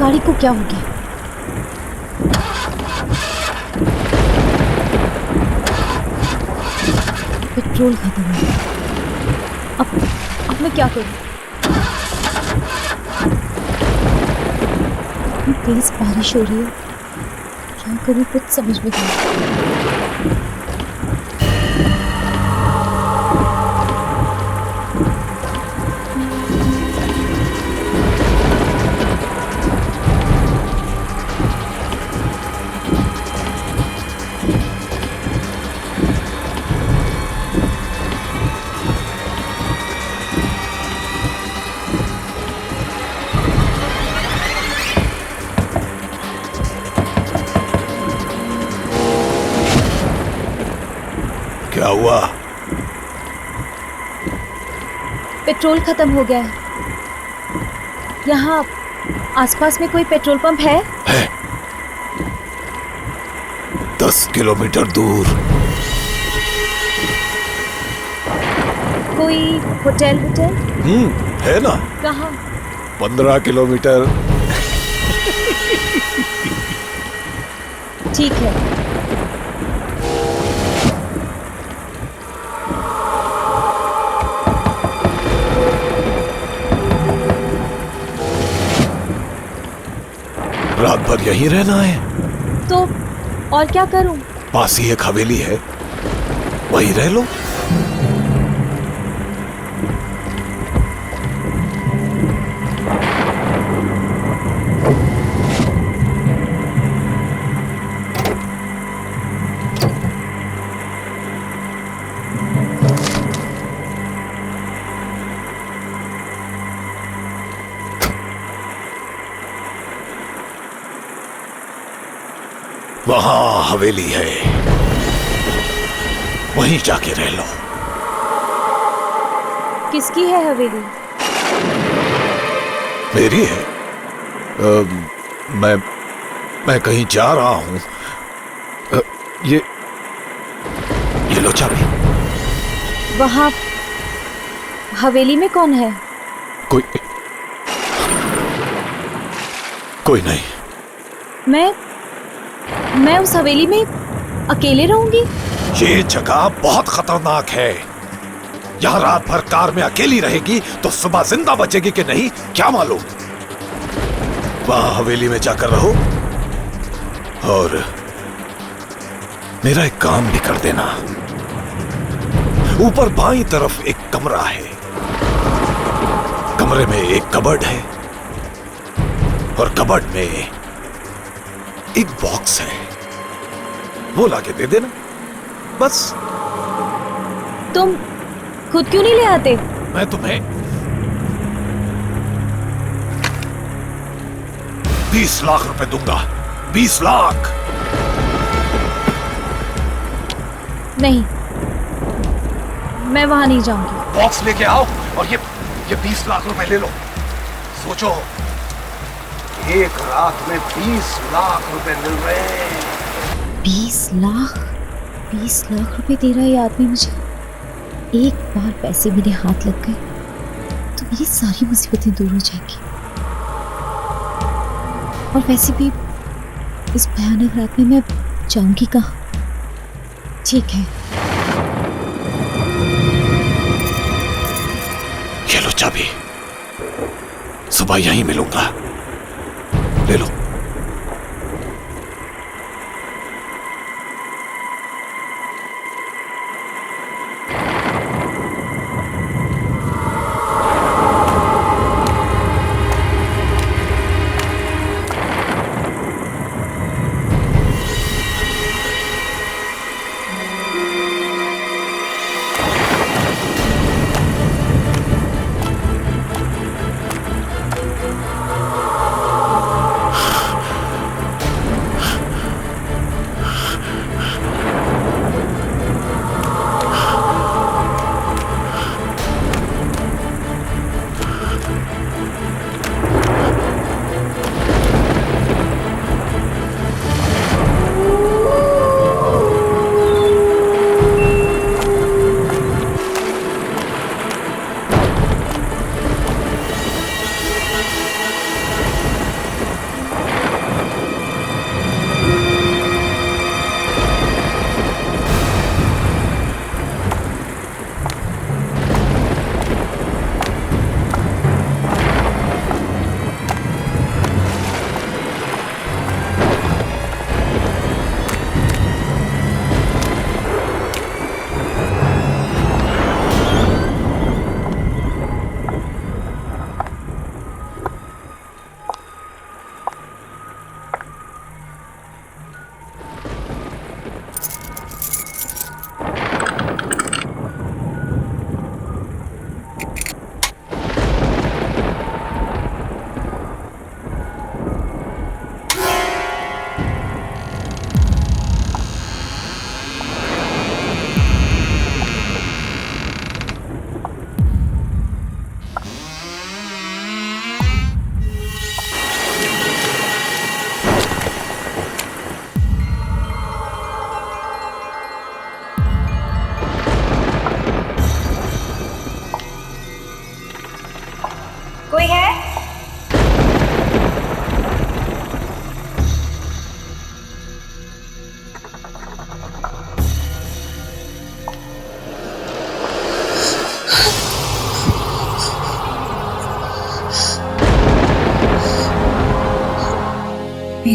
गाड़ी को क्या हो गया? पेट्रोल खत्म हो गया। अब मैं क्या करूं? इतनी तेज बारिश हो रही है, क्या करूं कुछ समझ में नहीं आ रहा। क्या हुआ? पेट्रोल खत्म हो गया है। यहाँ आसपास में कोई पेट्रोल पंप है? 10 किलोमीटर दूर। कोई होटल? है ना। कहाँ? 15 किलोमीटर। ठीक है। रात भर यहीं रहना है? तो और क्या करूं? पास ही एक हवेली है, वहीं रह लो। वहां हवेली है, वहीं जाके रह लो। किसकी है हवेली? मेरी है। मैं कहीं जा रहा हूं। ये लो चाबी। वहां हवेली में कौन है? कोई नहीं। मैं उस हवेली में अकेले रहूंगी? ये जगह बहुत खतरनाक है। यहाँ रात भर कार में अकेली रहेगी तो सुबह जिंदा बचेगी कि नहीं क्या मालूम। वहां हवेली में जाकर रहो और मेरा एक काम भी कर देना। ऊपर बाईं तरफ एक कमरा है, कमरे में एक कबर्ड है और कबर्ड में एक बॉक्स है, वो लाके दे देना बस। तुम खुद क्यों नहीं ले आते? मैं तुम्हें 20 लाख रुपए दूंगा। 20 लाख। नहीं, मैं वहां नहीं जाऊंगी। बॉक्स लेके आओ और ये 20 लाख रुपए ले लो। सोचो, एक रात में 20 लाख रुपए मिल रहे हैं। 20 लाख? 20 लाख रुपए दे रहा है ये आदमी मुझे। एक बार पैसे मेरे हाथ लग गए तो मेरी सारी मुसीबतें दूर हो जाएंगी। और वैसे भी इस भयानक रात में मैं जाऊंगी कहाँ? ठीक है, ये लो चाबी। सुबह यहीं मिलूंगा, ले लो।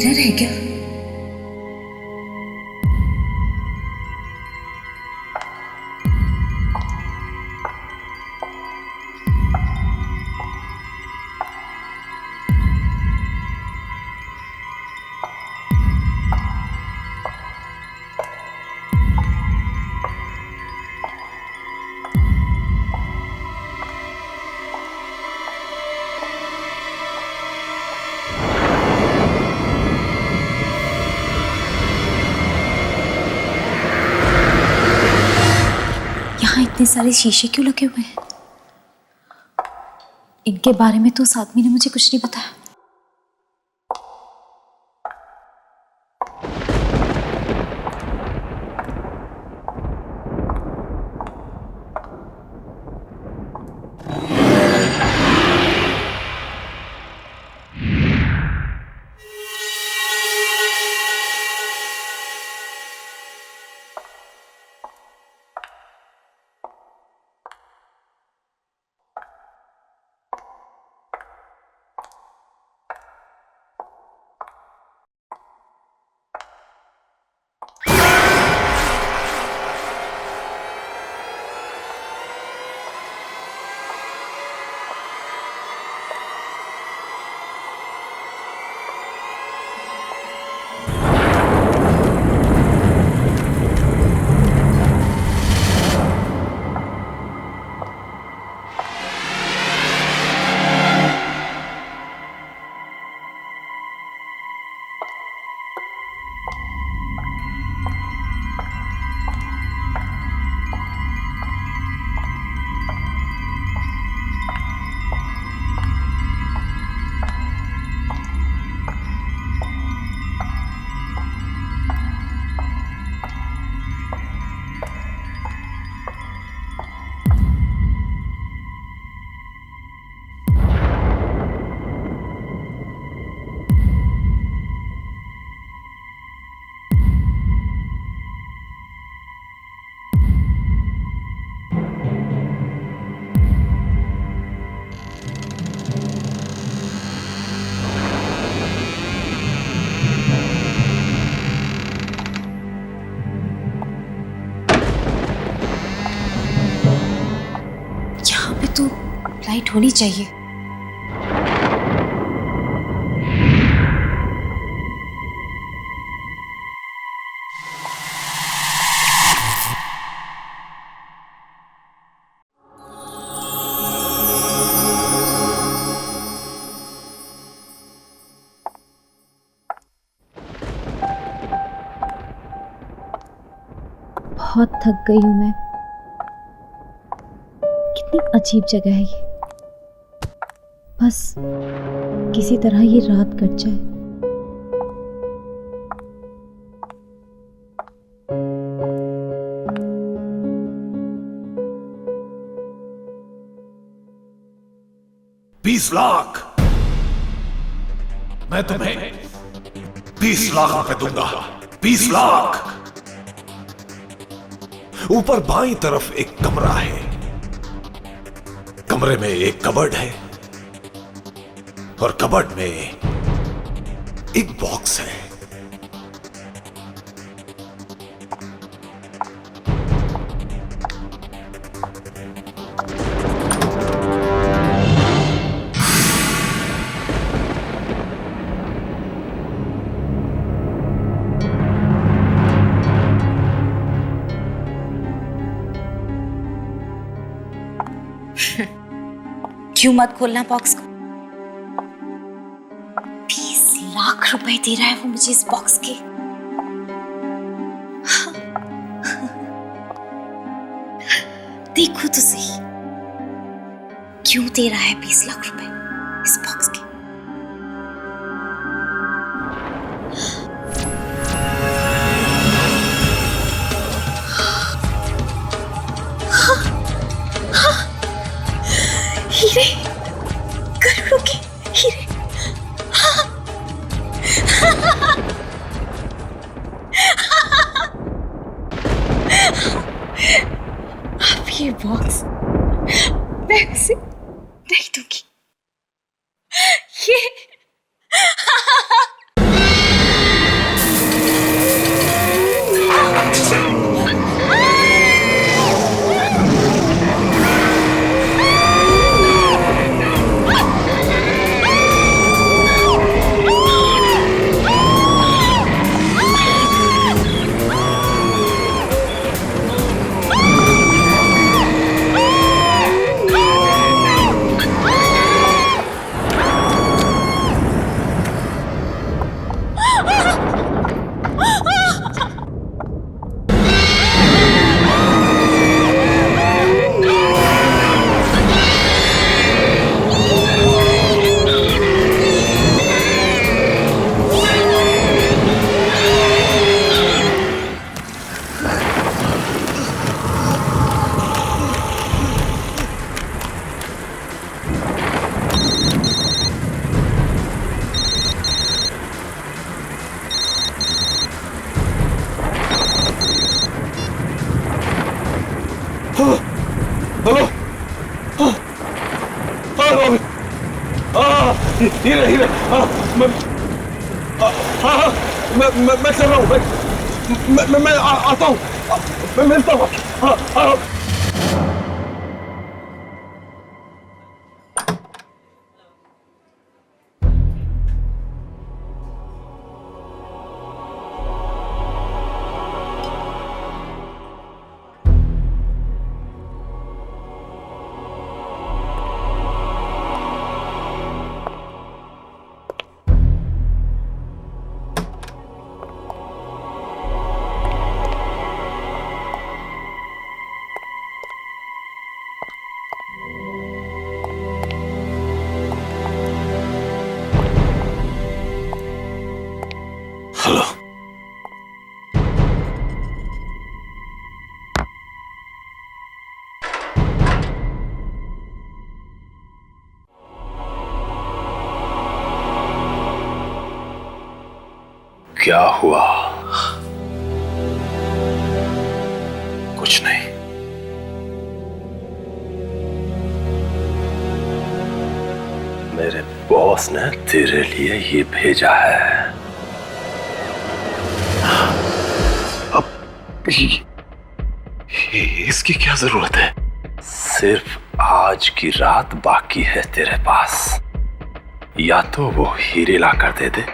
मिरर है क्या? यहाँ इतने सारे शीशे क्यों लगे हुए हैं? इनके बारे में तो उस आदमी ने मुझे कुछ नहीं बताया। तो लाइट होनी चाहिए। बहुत थक गई हूं मैं। कितनी अजीब जगह है ये। बस किसी तरह ये रात कट जाए। ₹20 लाख मैं तुम्हें 20 लाख रुपए दूंगा। 20 लाख। ऊपर बाईं तरफ एक कमरा है। कमरे में एक कबर्ड है और कबर्ड में एक बॉक्स है। क्यों मत खोलना बॉक्स को? 20 लाख रुपए दे रहा है वो मुझे इस बॉक्स के। देखो तो सही, क्यों दे रहा है 20 लाख रुपए इस बॉक्स के? हीरे, करोड़ों के हीरे। अब ये बॉक्स मैं उसे नहीं दूंगी। ये हेलो। हाँ, हाँ, रॉबिन। हाँ, हीरे हीरे। हाँ, हाँ, हाँ, मैं कर रहा हूँ। मैं आता हूँ। मैं मिलता हूँ। हाँ, हाँ। हेलो। क्या हुआ? कुछ नहीं। मेरे बॉस ने तेरे लिए ये भेजा है। अब इसकी क्या जरूरत है? सिर्फ आज की रात बाकी है तेरे पास। या तो वो हीरे ला कर दे दे,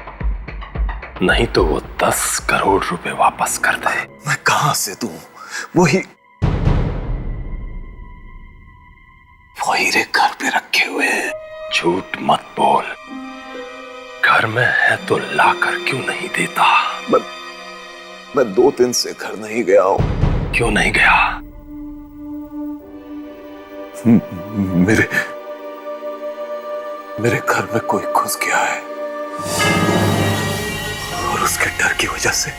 नहीं तो वो 10 करोड़ रुपए वापस कर दे। मैं कहां से दूं? वो हीरे घर पे रखे हुए हैं। झूठ मत बोल। घर में है तो लाकर क्यों नहीं देता? मैं 2 दिन से घर नहीं गया हूं। क्यों नहीं गया? मेरे घर में कोई घुस गया है और उसके डर की वजह से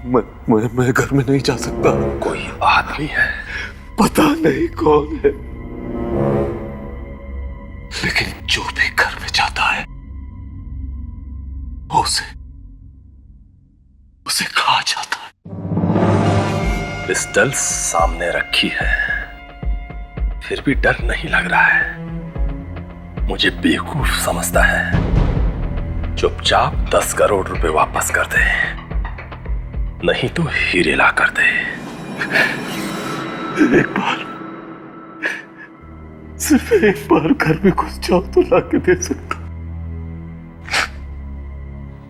मैं घर में नहीं जा सकता। कोई आदमी है, पता नहीं कौन है, लेकिन जो भी घर में जाता है वो उसे खा जाता है। पिस्टल सामने रखी है, फिर भी डर नहीं लग रहा है। मुझे बेवकूफ समझता है। चुपचाप 10 करोड़ रुपए वापस कर दे, नहीं तो हीरे ला कर दे। एक बार, सिर्फ एक बार घर में घुस जाओ तो लाके दे सकता।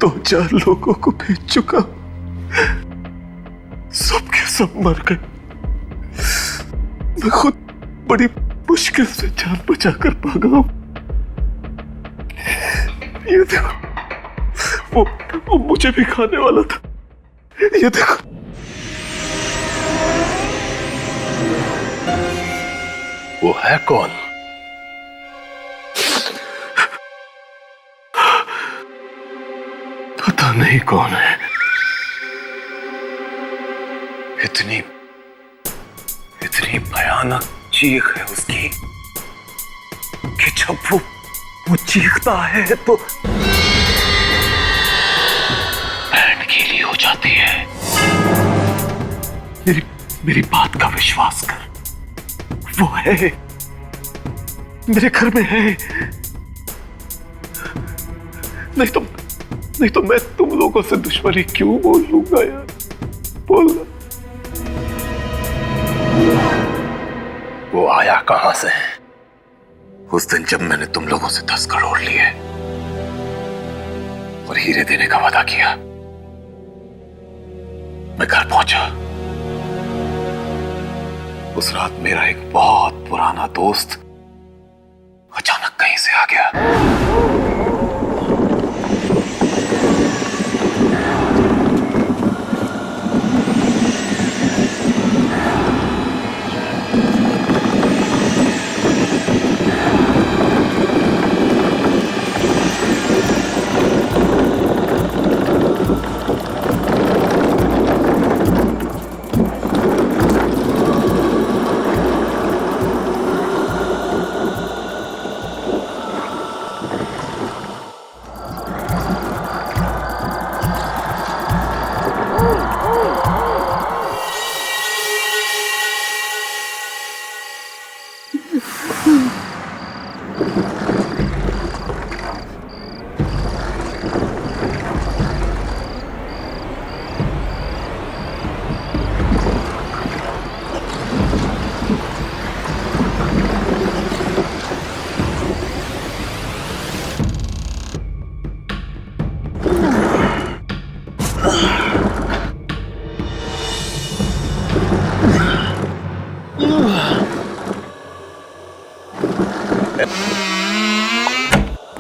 2-4 लोगों को भेज चुका, सबके सब मर गए। मैं खुद बड़ी मुश्किल से जान बचाकर भागा हूं। ये देखो, वो मुझे भी खाने वाला था। ये देखो। वो है कौन? पता नहीं कौन है। इतनी भयानक चीख है उसकी कि जब वो चीखता है तो बैंड गीली हो जाती है। मेरी बात का विश्वास कर, वो है, मेरे घर में है। नहीं तो मैं तुम लोगों से दुश्मनी क्यों बोल लूंगा यार? बोलना। वो आया कहां से? उस दिन जब मैंने तुम लोगों से 10 करोड़ लिए और हीरे देने का वादा किया, मैं घर पहुंचा। उस रात मेरा एक बहुत पुराना दोस्त अचानक कहीं से आ गया।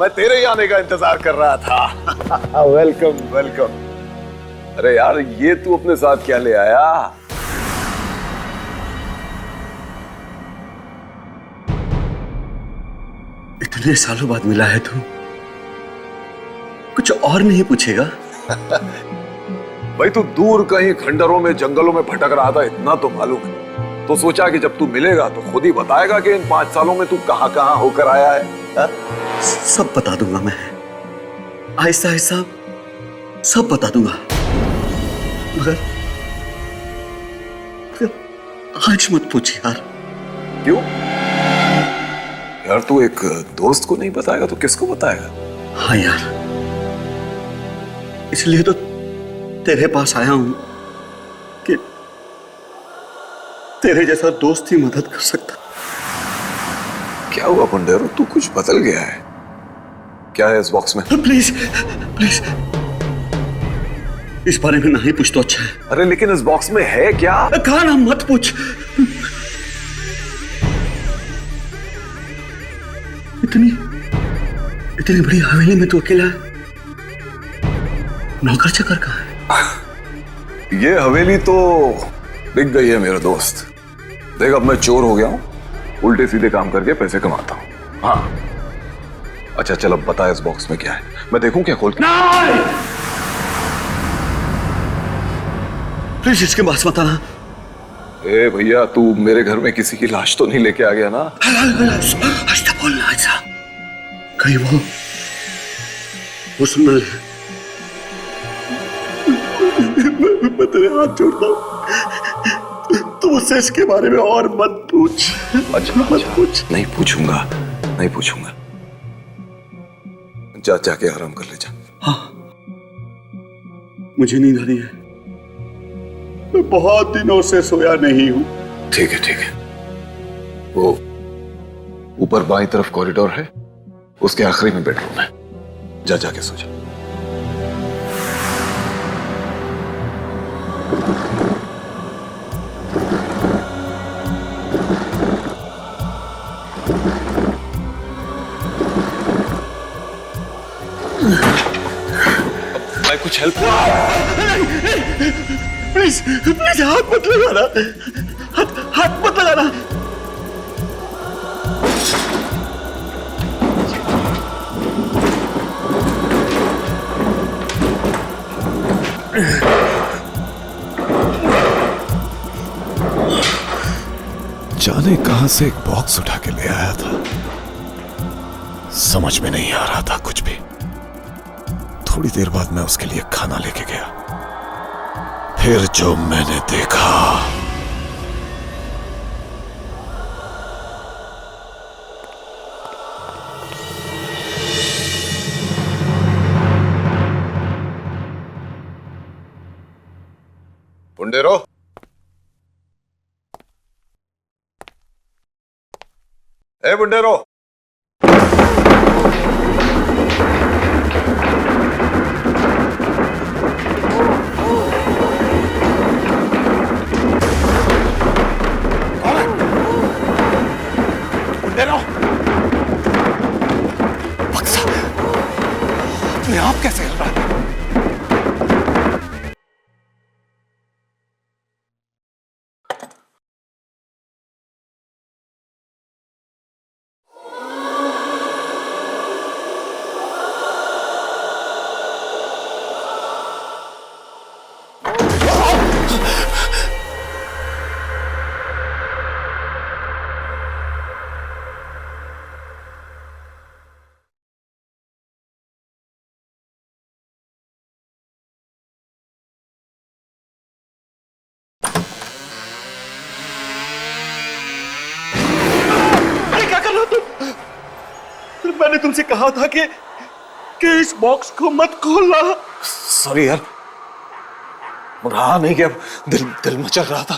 मैं तेरे ही आने का इंतजार कर रहा था। Welcome welcome. अरे यार, ये तू अपने साथ क्या ले आया? इतने सालों बाद मिला है तू, कुछ और नहीं पूछेगा? भाई, तू दूर कहीं खंडरों में जंगलों में भटक रहा था, इतना तो मालूम है। तो सोचा कि जब तू मिलेगा तो खुद ही बताएगा कि इन 5 सालों में तू कहां कहां होकर आया है। हा? सब बता दूंगा मैं, आहिस्ता आहिस्ता सब बता दूंगा, मगर आज मत पूछ यार। क्यों यार? तू एक दोस्त को नहीं बताएगा तो किसको बताएगा? हाँ यार, इसलिए तो तेरे पास आया हूं कि तेरे जैसा दोस्त ही मदद कर सकता। क्या हुआ पुंडेरो, तू कुछ बदल गया है? क्या है इस बॉक्स में? प्लीज प्लीज, इस बारे में नहीं पूछ तो अच्छा है। अरे लेकिन इस बॉक्स में है क्या? कहा ना मत पूछ। इतनी इतनी बड़ी हवेली में तू अकेला है, नौकर चाकर कहाँ है? ये हवेली तो बिक गई है मेरे दोस्त। देख, अब मैं चोर हो गया हूं, उल्टे सीधे काम करके पैसे कमाता हूं। हाँ, अच्छा चल, अब बता इस बॉक्स में क्या है, मैं देखूं क्या खोल के? नहीं, प्लीज इसके पास मत आना। ए भैया, तू मेरे घर में किसी की लाश तो नहीं लेके आ गया ना? अच्छा बोलना, ऐसा कहीं वो सुन ले। मैं तेरे हाथ जोड़ता हूं, तू मुझसे इसके बारे में और मत पूछ। अच्छा मत पूछ। नहीं पूछूंगा, नहीं पूछूंगा। जा, जाके आराम कर ले जा। हाँ, मुझे नींद आ रही है, मैं बहुत दिनों से सोया नहीं हूं। ठीक है ठीक है। वो ऊपर बाईं तरफ कॉरिडोर है, उसके आखिरी में बेडरूम है। जा, जाके सो जा। भाई कुछ हेल्प? प्लीज प्लीज, हाथ मत लगाना, हाथ मत लगाना। जाने कहां से एक बॉक्स उठा के ले आया था, समझ में नहीं आ रहा था कुछ भी। थोड़ी देर बाद मैं उसके लिए खाना लेके गया, फिर जो मैंने देखा। पुंडेरो, ए पुंडेरो, बक्सा अपने आप कैसे हिल रहा है? मैंने तुमसे कहा था कि इस बॉक्स को मत खोलना। सॉरी यार, रहा नहीं कि अब दिल मचल रहा था।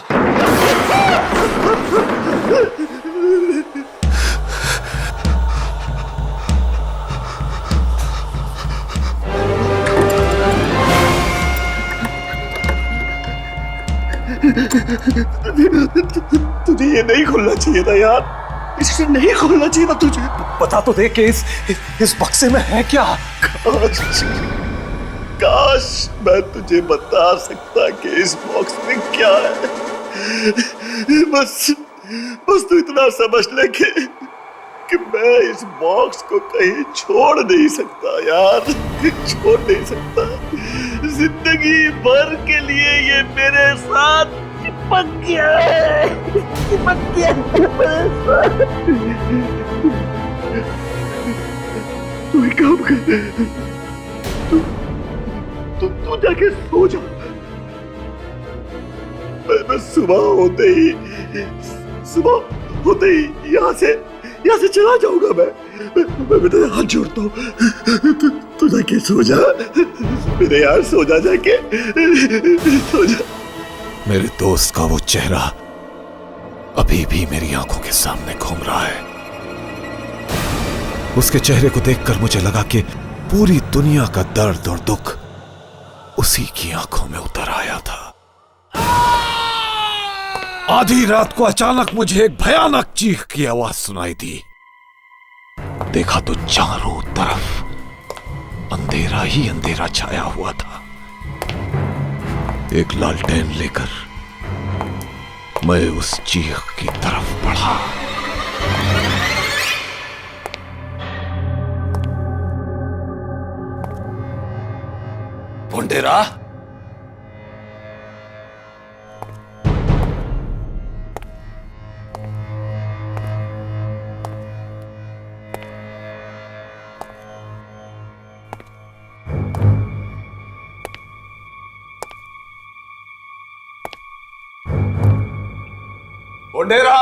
तुझे ये नहीं खोलना चाहिए था यार, इसे नहीं खोलना चाहिए था तुझे। बता तो दे कि इस बक्से में है क्या? काश मैं तुझे बता सकता कि इस बॉक्स में क्या है। बस तू इतना समझ ले कि मैं इस बॉक्स को कहीं छोड़ नहीं सकता यार, छोड़ नहीं सकता। जिंदगी भर के लिए ये मेरे साथ चिपक गया है, चिपक गया है मेरे साथ। तू एक काम कर, तू जाके सो जा। मैं सुबह होते ही यहाँ से चला जाऊंगा। मैं तेरे हाथ जोड़ता हूँ, तू जाके सो जा मेरे यार, सो जा जाके, सो जा। मेरे दोस्त का वो चेहरा अभी भी मेरी आंखों के सामने घूम रहा है। उसके चेहरे को देखकर मुझे लगा कि पूरी दुनिया का दर्द और दुख उसी की आंखों में उतर आया था। आधी रात को अचानक मुझे एक भयानक चीख की आवाज सुनाई दी। देखा तो चारों तरफ अंधेरा ही अंधेरा छाया हुआ था। एक लालटेन लेकर मैं उस चीख की तरफ बढ़ा। भुंडेरा, भुंडेरा,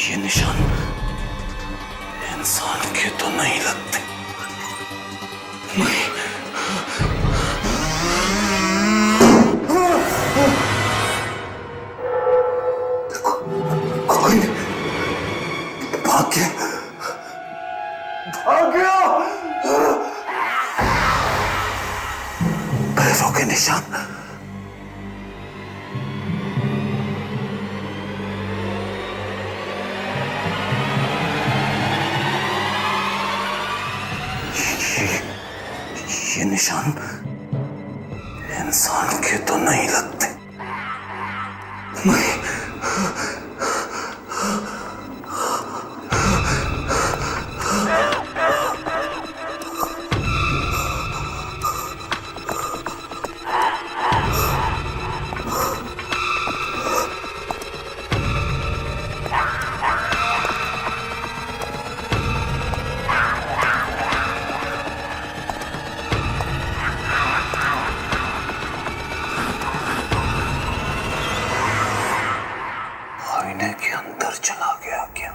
ये निशान इंसान के तो नहीं लगते। नहीं, कोई नहीं, भाग आ गया। पैरों के निशान। ये निशान इंसान के तो नहीं लगते। नहीं। आईने के अंदर चला गया क्या?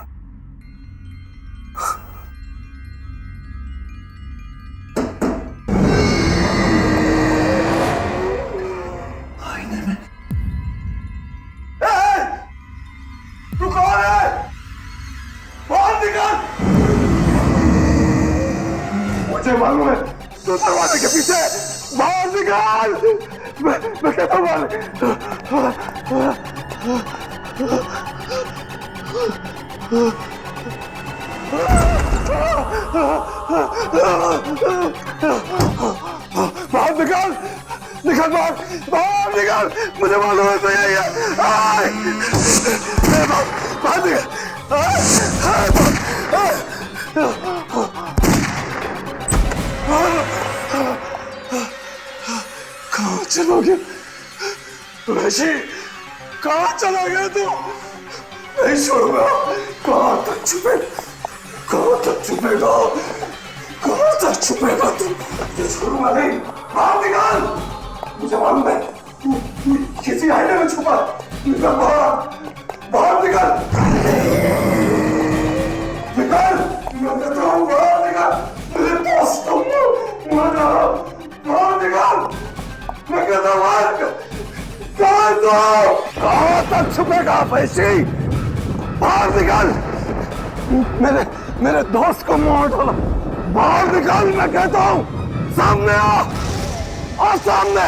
आईने में? तू कौन है? बाहर निकल! मुझे मालूम है तो दरवाजे के पीछे। बाहर निकल! मैं कहता हूँ बाहर निकल! निकल बाहर! बाहर निकल! मुझे मालूम है तो यही है। बाहर निकल! कहाँ चला गया? वैसे कहाँ चला गया तू? नहीं छोड़ूंगा। कहाँ तक छुपे? कहाँ तक छुपेगा? कहाँ तक छुपेगा तू? ये छोड़ूंगा नहीं। बाहर निकल! मुझे मालूम है तू किसी आईने में छुपा। निकल बाहर! बाहर निकल! निकल! मैं कहता हूँ बाहर निकल! मेरे पास तुम मर जाओ। बाहर निकल! मैं कहता हूँ बाहर निकल! कहाँ तक छुपेगा पैसे? बाहर निकल! मेरे दोस्त को मार डाला। बाहर निकल! मैं कहता हूँ सामने आ सामने।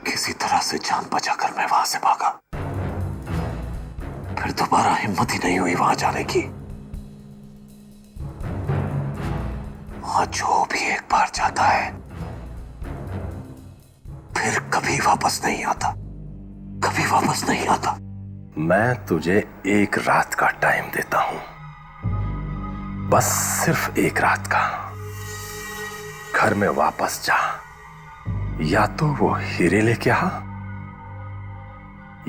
किसी तरह से जान बचाकर मैं वहां से भागा। फिर दोबारा हिम्मत ही नहीं हुई वहां जाने की। वहां जो भी एक बार जाता है फिर कभी वापस नहीं आता। कभी वापस नहीं आता। मैं तुझे एक रात का टाइम देता हूं। बस सिर्फ एक रात का। घर में वापस जा। या तो वो हीरे लेके आ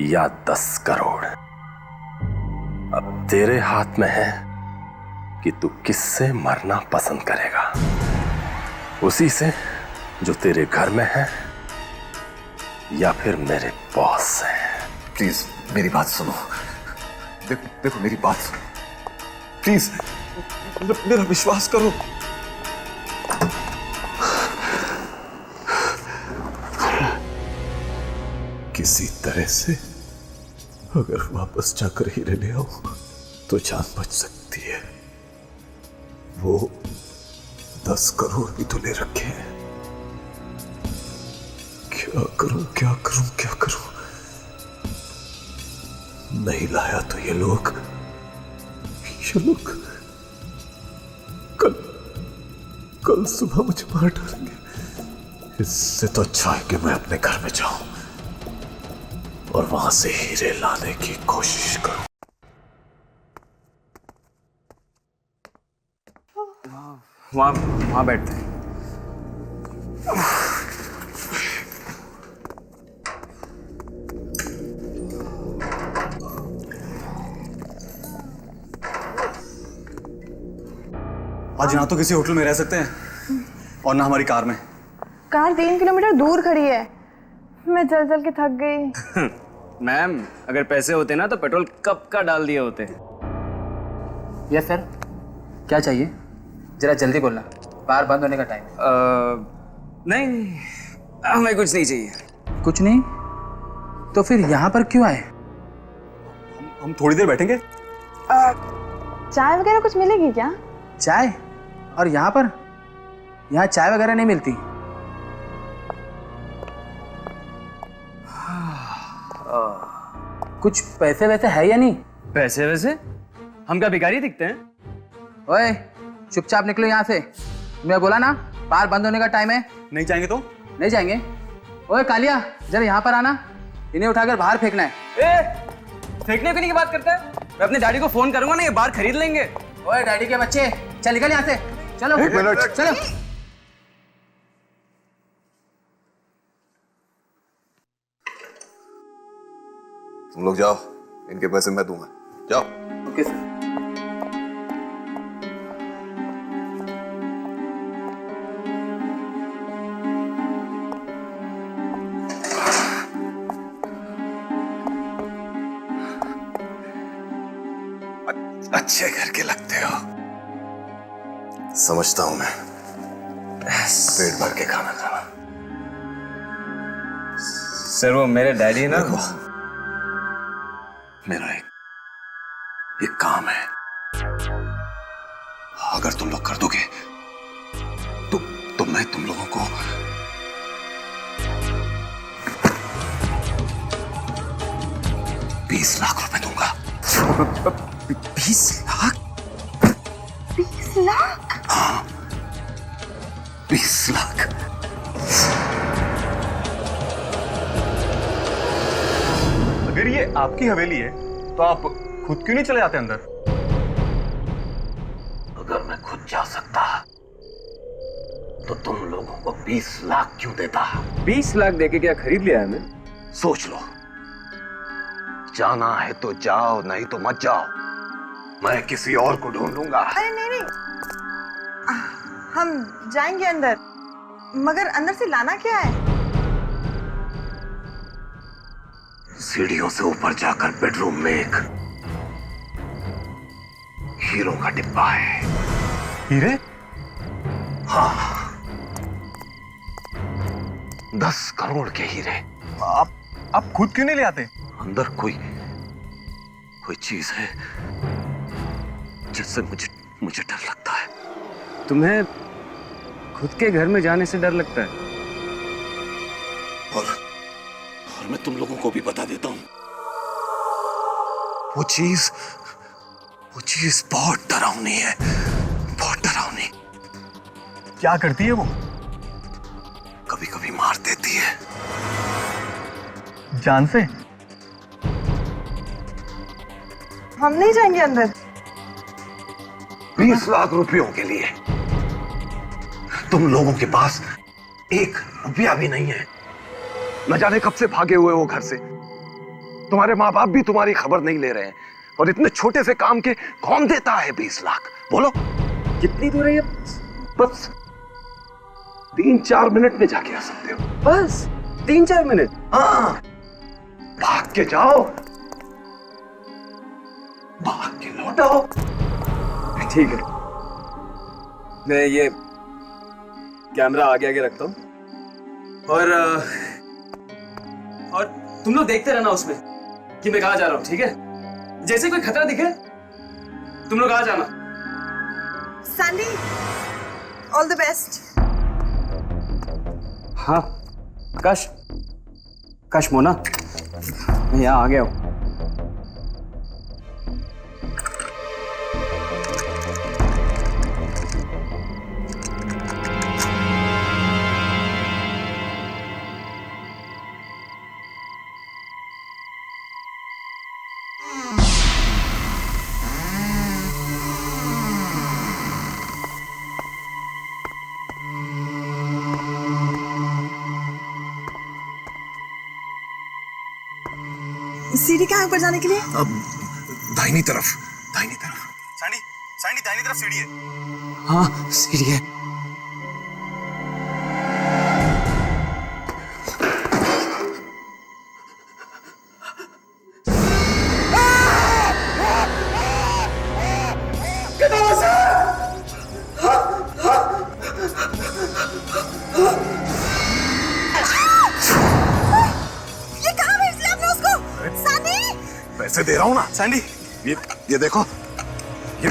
या 10 करोड़। अब तेरे हाथ में है कि तू किससे मरना पसंद करेगा। उसी से जो तेरे घर में है या फिर मेरे बॉस से। प्लीज मेरी बात सुनो। देखो मेरी बात सुनो प्लीज। मेरा विश्वास करो। किसी तरह से अगर वापस जाकर हीरे ले आओ तो जान बच सकती है। वो 10 करोड़ भी तो ले रखे हैं। क्या करूं क्या करूं क्या करूं? नहीं लाया तो ये लोग कल सुबह मुझे मार डालेंगे। इससे तो अच्छा है कि मैं अपने घर में जाऊं और वहां से हीरे लाने की कोशिश करूं। वहां बैठते हैं। आज यहाँ तो किसी होटल में रह सकते हैं। और ना हमारी कार में। कार 3 किलोमीटर दूर खड़ी है। मैं चल चल के थक गई। मैम, अगर पैसे होते ना तो पेट्रोल कब का डाल दिए होते। यस सर, क्या चाहिए? जरा जल्दी बोलना, बार बंद होने का टाइम है। नहीं, हमें कुछ नहीं चाहिए। कुछ नहीं? तो फिर यहाँ पर क्यों आए? हम थोड़ी देर बैठेंगे। चाय वगैरह कुछ मिलेगी क्या? चाय? और यहाँ पर? यहाँ चाय वगैरह नहीं मिलती। कुछ पैसे वैसे है या नहीं? पैसे वैसे? हम क्या भिखारी दिखते हैं? ओए, चुपचाप निकलो यहाँ से। मैं बोला ना, बार बंद होने का टाइम है। नहीं जाएंगे तो? नहीं जाएंगे। ओए कालिया, जरा यहाँ पर आना, इन्हें उठाकर बाहर फेंकना है। फेंकने की बात करता है? मैं अपने डैडी को फोन करूंगा ना, ये बार खरीद लेंगे। ओए डैडी के बच्चे, चल निकल यहाँ से। चलो चलो। तुम लोग जाओ, इनके पैसे मैं दूंगा। जाओ। Okay sir. अच्छे घर के लगते हो, समझता हूं मैं। पेट भर के खाना खाना। सर वो मेरे डैडी ना, मेरा एक काम है, अगर तुम लोग कर दोगे तो मैं तुम लोगों को 20 लाख रुपए दूंगा। 20 लाख? 20 लाख? हाँ, 20 लाख। अगर ये आपकी हवेली है तो आप खुद क्यों नहीं चले जाते अंदर? अगर मैं खुद जा सकता तो तुम लोगों को 20 लाख क्यों देता? 20 लाख देके क्या खरीद लिया है हमें? सोच लो, जाना है तो जाओ, नहीं तो मत जाओ। मैं किसी और को ढूंढ लूंगा। अरे नहीं नहीं, हम जाएंगे अंदर, मगर अंदर से लाना क्या है? सीढ़ियों से ऊपर जाकर बेडरूम में एक हीरो का डिब्बा है। हीरे? हाँ, 10 करोड़ के हीरे। आप खुद क्यों नहीं ले आते? अंदर कोई चीज है जिससे मुझे डर लगता है। तुम्हें खुद के घर में जाने से डर लगता है? और मैं तुम लोगों को भी बता देता हूं, वो चीज बहुत डरावनी है, बहुत डरावनी। क्या करती है वो? कभी कभी मार देती है। जान से? हम नहीं जाएंगे अंदर। 20 लाख रुपयों के लिए तुम लोगों के पास 1 रुपया भी नहीं है। न जाने कब से भागे हुए हो घर से। तुम्हारे माँ बाप भी तुम्हारी खबर नहीं ले रहे हैं, और इतने छोटे से काम के कौन देता है 20 लाख? बोलो कितनी दूर है ये? बस 3-4 मिनट में जाके आ सकते हो। बस 3-4 मिनट? हाँ, भाग के जाओ, भाग के लौटो। ठीक है, मैं ये कैमरा आगे आगे रखता हूँ, और तुम लोग देखते रहना उसमें कि मैं कहाँ जा रहा हूँ, ठीक है? जैसे कोई खतरा दिखे तुम लोग आ जाना। Sandy, all the best. हाँ काश मोना, मैं यहाँ आ गया हूँ। सीढ़ी कहाँ ऊपर जाने के लिए? अब दाहिनी तरफ। सैंडी, दाहिनी तरफ सीढ़ी है। हाँ सीढ़ी है। पैसे दे रहा हूं ना। सैंडी, ये देखो, ये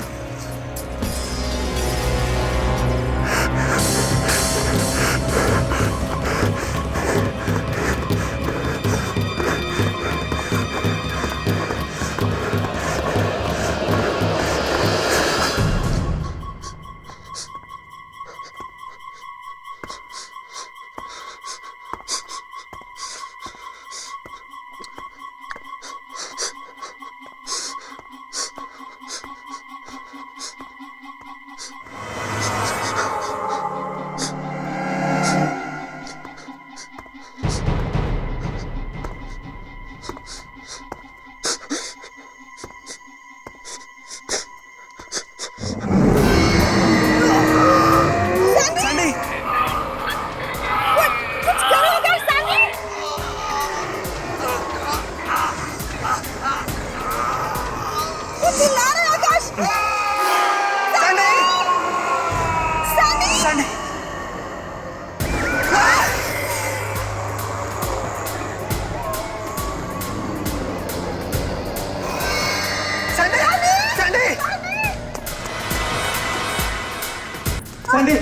Sandy,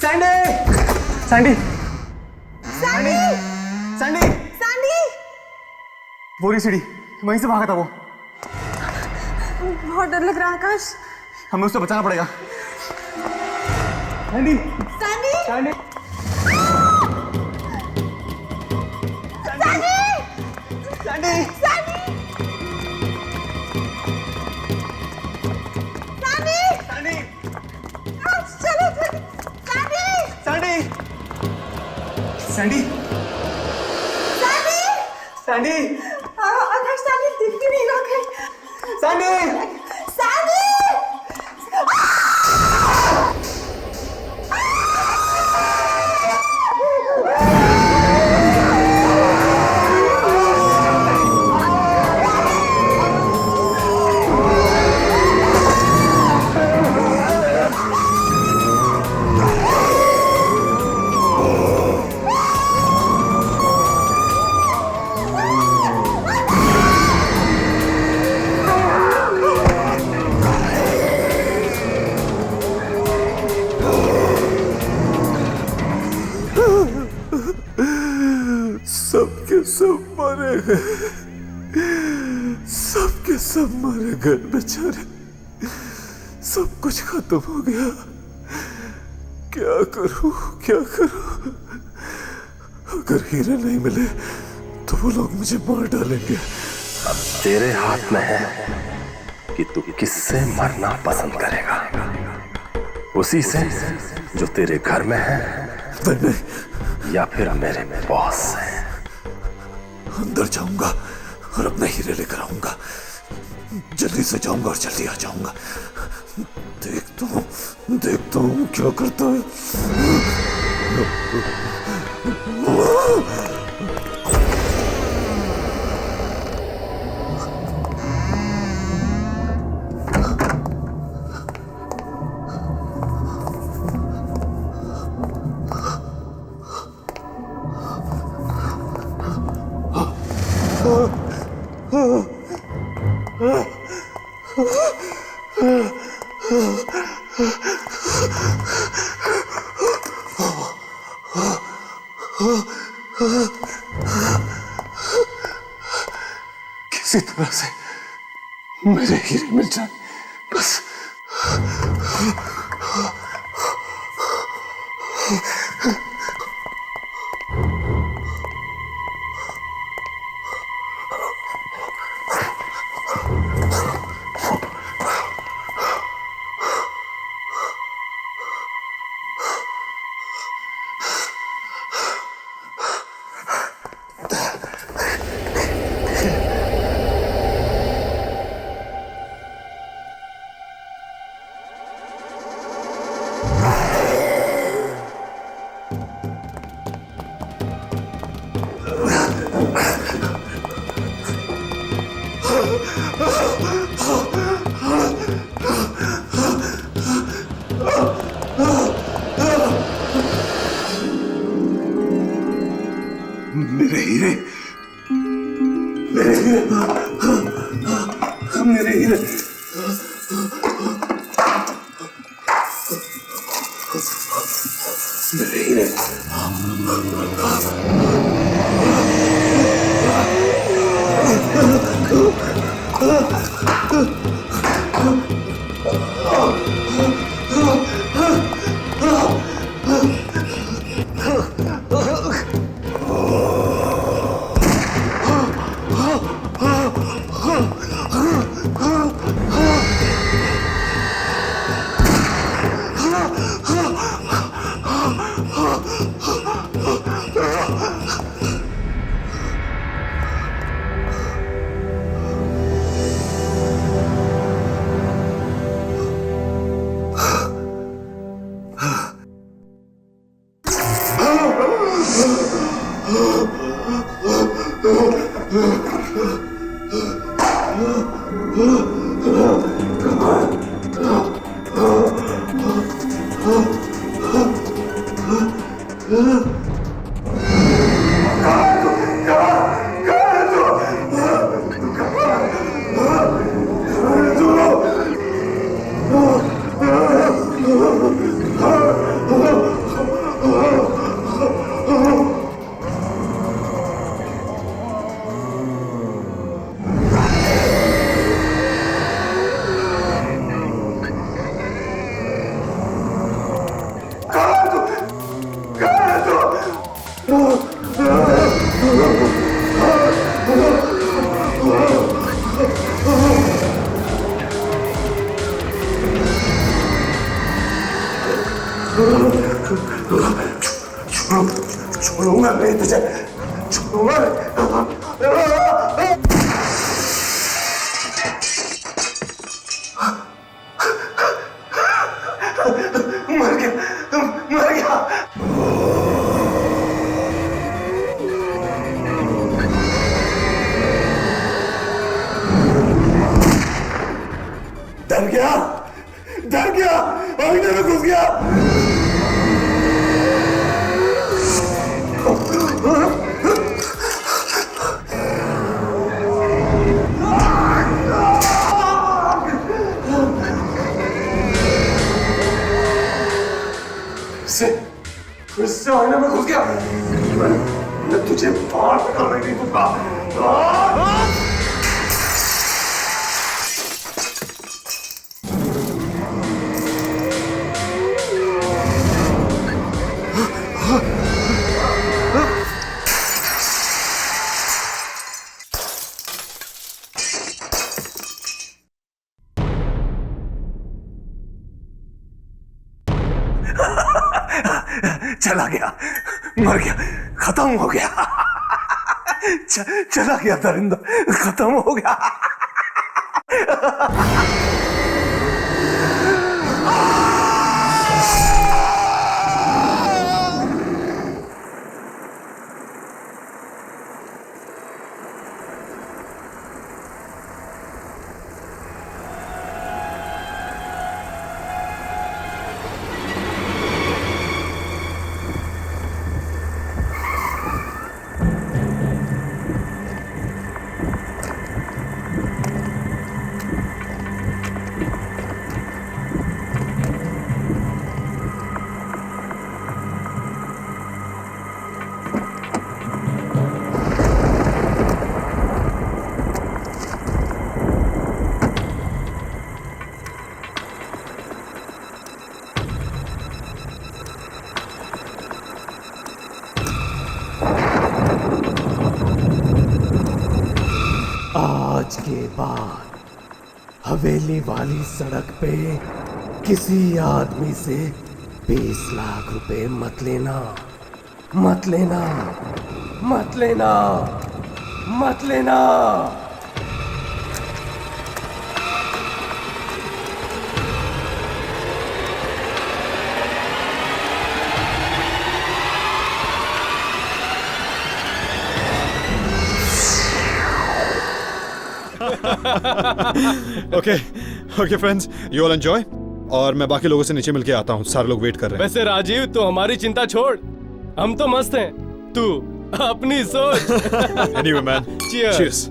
Sandy, Sandy, Sandy, Sandy, Sandy, Sandy, वो रही सीढ़ी, वहीं से भागा था वो। बहुत डर लग रहा है आकाश। हमें उससे बचाना पड़ेगा। Sandy, Sandy, Sandy, Sandy, Sandy, Sandy, चलो सैंडी, सैंडी, सैंडी, सैंडी, आकाश सैंडी दिख भी नहीं रहा है। सैंडी, सैंडी, सबके सब मारे गए, सबके सब मारे गए बेचारे, सब कुछ खत्म हो गया। क्या करूं, क्या करूं? अगर हीरे नहीं मिले तो वो लोग मुझे मार डालेंगे। अब तेरे हाथ में है कि तू किससे मरना पसंद करेगा, उसी से जो तेरे घर में है नहीं, या फिर मेरे बॉस से। अंदर जाऊंगा और अपने हीरे लेकर आऊंगा। जल्दी से जाऊंगा और जल्दी आ जाऊंगा। देखता हूं क्या करता है। किसी तरह से मेरे हीरे मिल जाए बस। मेरे हीरे, मेरे हीरे। मेरे हीरे। छोड़ूंगा नहीं तुझे, छोड़ूंगा मर गया, मर गया। डर गया, डर गया, आईने में घुस गया। फिर से आईने में घुस गया। मैं तुझे बाहर निकालने नहीं दूंगा। चला गया, मर गया, खत्म हो गया। चला गया दरिंदा, खत्म हो गया। आज के बाद हवेली वाली सड़क पे किसी आदमी से 20 लाख रुपए मत लेना, मत लेना, मत लेना, मत लेना। Okay friends, you all enjoy और मैं बाकी लोगों से नीचे मिलके आता हूँ। सारे लोग वेट कर रहे हैं। वैसे राजीव, तू हमारी चिंता छोड़, हम तो मस्त हैं, तू अपनी सोच। Anyway man, cheers.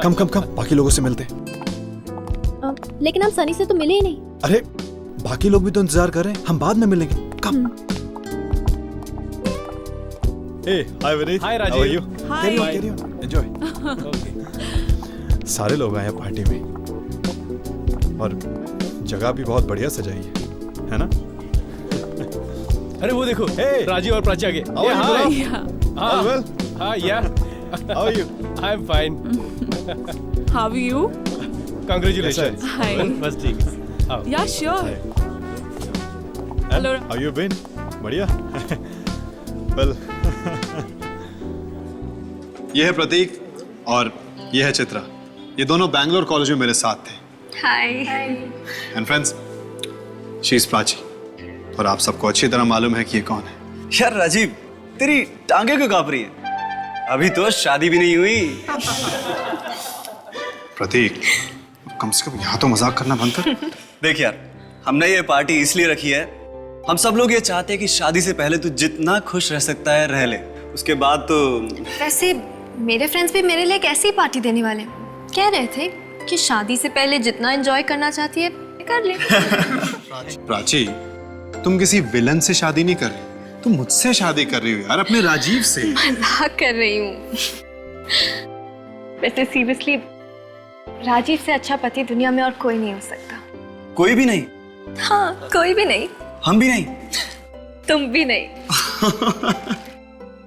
कम बाकी लोगों से मिलते हैं। लेकिन हम सनी से तो मिले ही नहीं। अरे बाकी लोग भी तो इंतजार कर रहे हैं, हम बाद में मिलेंगे। कम। Hey, hi Vineet. Hi Rajiv. How are you? Hi. Carry on. Enjoy. सारे लोग आए हैं पार्टी में और जगह भी बहुत बढ़िया सजाई है ना? अरे वो देखो, राजीव और प्राची आ गए। How are you? All well? Yeah. How are you? I'm fine. How are you? Congratulations. Hi. बस ठीक है। आओ। Yeah, sure. Hello. How you been? बढ़िया। Well. ये है प्रतीक और ये है चित्रा। ये दोनों बैंगलोर कॉलेज में मेरे साथ थे। Hi. And friends, she is Prachi. और आप सबको अच्छी तरह मालूम है कि ये कौन है। यार राजीव, तेरी टांगे क्यों कांप रही है? अभी तो शादी भी नहीं हुई। प्रतीक, कम से कम यहाँ तो मजाक करना बंद कर। देख यार, हमने ये पार्टी इसलिए रखी है, हम सब लोग ये चाहते हैं कि शादी से पहले तू जितना खुश रह सकता है रह ले, उसके बाद तो। वैसे मेरे फ्रेंड्स भी मेरे लिए एक ऐसी पार्टी देने वाले कह रहे थे कि शादी से पहले जितना एंजॉय करना चाहती है कर ले। प्राची, तुम किसी विलन से शादी नहीं कर रही, तुम मुझसे शादी कर रही हो यार, अपने राजीव से। मजाक कर रही हूँ। वैसे सीरियसली राजीव से अच्छा पति दुनिया में और कोई नहीं हो सकता। कोई भी नहीं? हाँ, कोई भी नहीं। हम भी नहीं। तुम भी नहीं।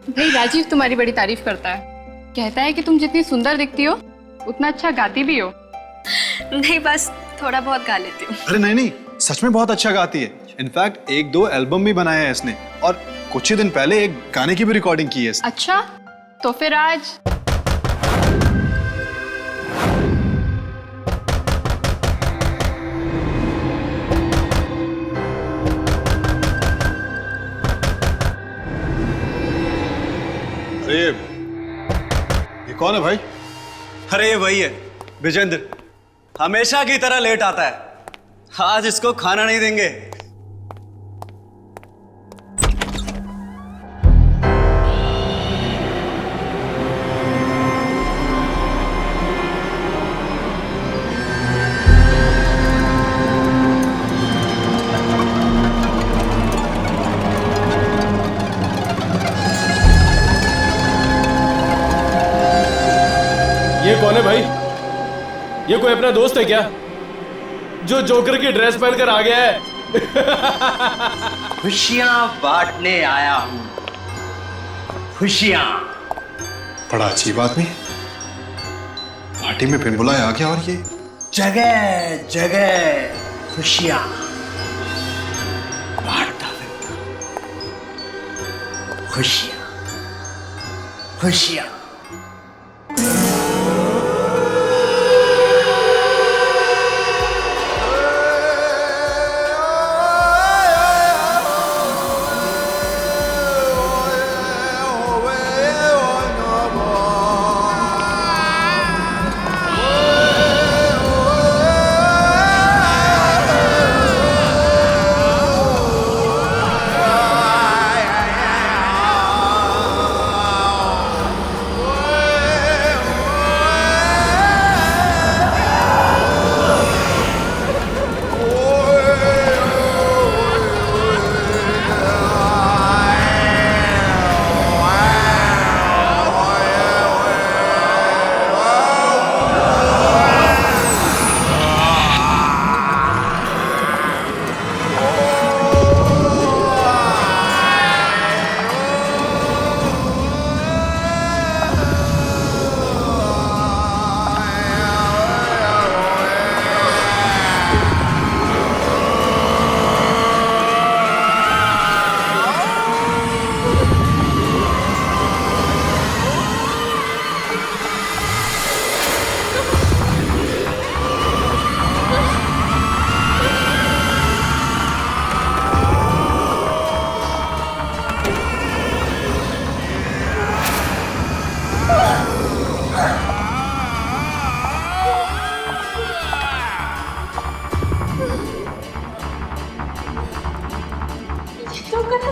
भाई राजीव तुम्हारी बड़ी तारीफ करता है, कहता है कि तुम जितनी सुंदर दिखती हो उतना अच्छा गाती भी हो। नहीं, बस थोड़ा बहुत गा लेती हूँ। अरे नहीं नहीं, सच में बहुत अच्छा गाती है। इनफैक्ट 1-2 एल्बम भी बनाया है इसने, और कुछ ही दिन पहले एक गाने की भी रिकॉर्डिंग की है इसने। अच्छा, तो फिर आज ये कौन है भाई? अरे ये वही है, विजेंद्र। हमेशा की तरह लेट आता है, आज इसको खाना नहीं देंगे। ये कौन है भाई? ये कोई अपना दोस्त है क्या जो जोकर की ड्रेस पहनकर आ गया है? खुशियां बांटने आया हूं, खुशियां। बड़ा अच्छी बात नहीं, पार्टी में बिन बुलाए आ गया, और ये जगह जगह खुशियां बांटता फिरता। खुशियां खुशियां।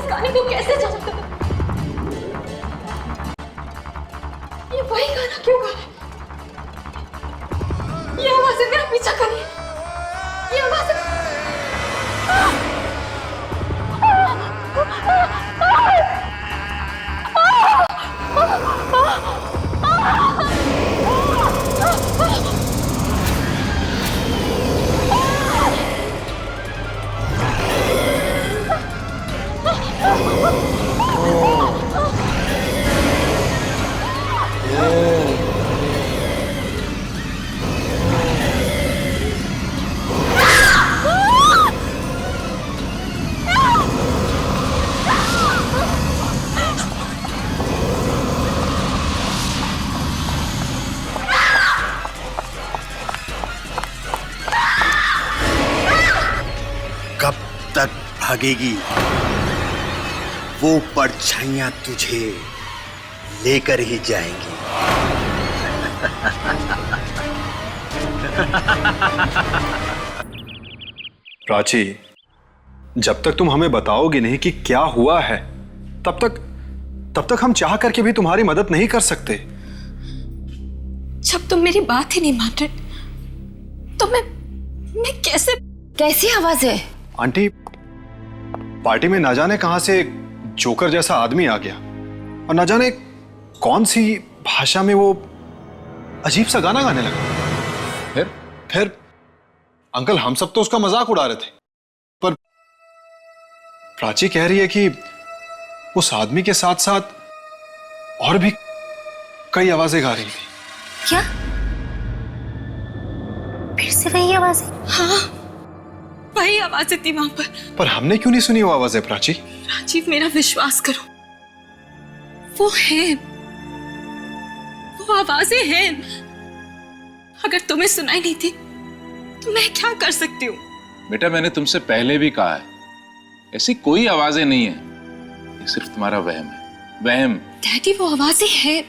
गाने को कैसे जानता? ये वही गाना क्यों गा? ये आवाज़ें मेरा पीछा कर रही है। ये आवाज़ें भागेगी वो परछाइयां तुझे लेकर ही जाएंगी। प्राची, जब तक तुम हमें बताओगे नहीं कि क्या हुआ है, तब तक हम चाह करके भी तुम्हारी मदद नहीं कर सकते। जब तुम मेरी बात ही नहीं मान रहे तो मैं कैसी आवाज है? आंटी, पार्टी में ना जाने कहां से एक जोकर जैसा आदमी आ गया और ना जाने कौन सी भाषा में वो अजीब सा गाना गाने लगा। फिर अंकल, हम सब तो उसका मजाक उड़ा रहे थे, पर प्राची कह रही है कि उस आदमी के साथ साथ और भी कई आवाजें गा रही थी। क्या? फिर से वही आवाज है? हाँ, वही आवाज थी वहां पर हमने क्यों नहीं सुनी वो आवाजें प्राची? राजीव, मेरा विश्वास करो, वो है, वो आवाजें हैं। अगर तुम्हें सुनाई नहीं थी तो मैं क्या कर सकती हूँ? बेटा, मैंने तुमसे पहले भी कहा है, ऐसी कोई आवाजें नहीं है, ये सिर्फ तुम्हारा वहम है, वहम। डैडी, वो आवाजें हैं,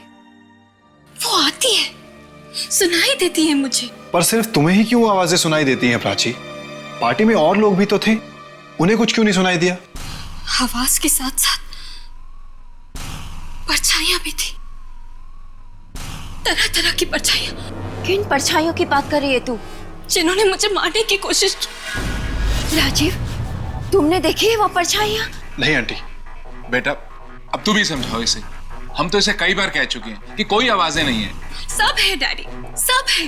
वो आती है, सुनाई देती है मुझे। पर सिर्फ तुम्हें ही क्यों आवाजें सुनाई देती हैं प्राची? पार्टी में और लोग भी तो थे, उन्हें कुछ क्यों नहीं सुनाई दिया? आवाज के साथ साथ परछाइयां भी थी, तरह तरह की परछाइयां। किन परछाइयों की बात कर रही है तू? जिन्होंने मुझे मारने की कोशिश की। राजीव, तुमने देखी है वो परछाइयां? नहीं आंटी। बेटा, अब तू भी समझाओ इसे, हम तो इसे कई बार कह चुके हैं कि कोई आवाजें नहीं है। सब है डैडी, सब है,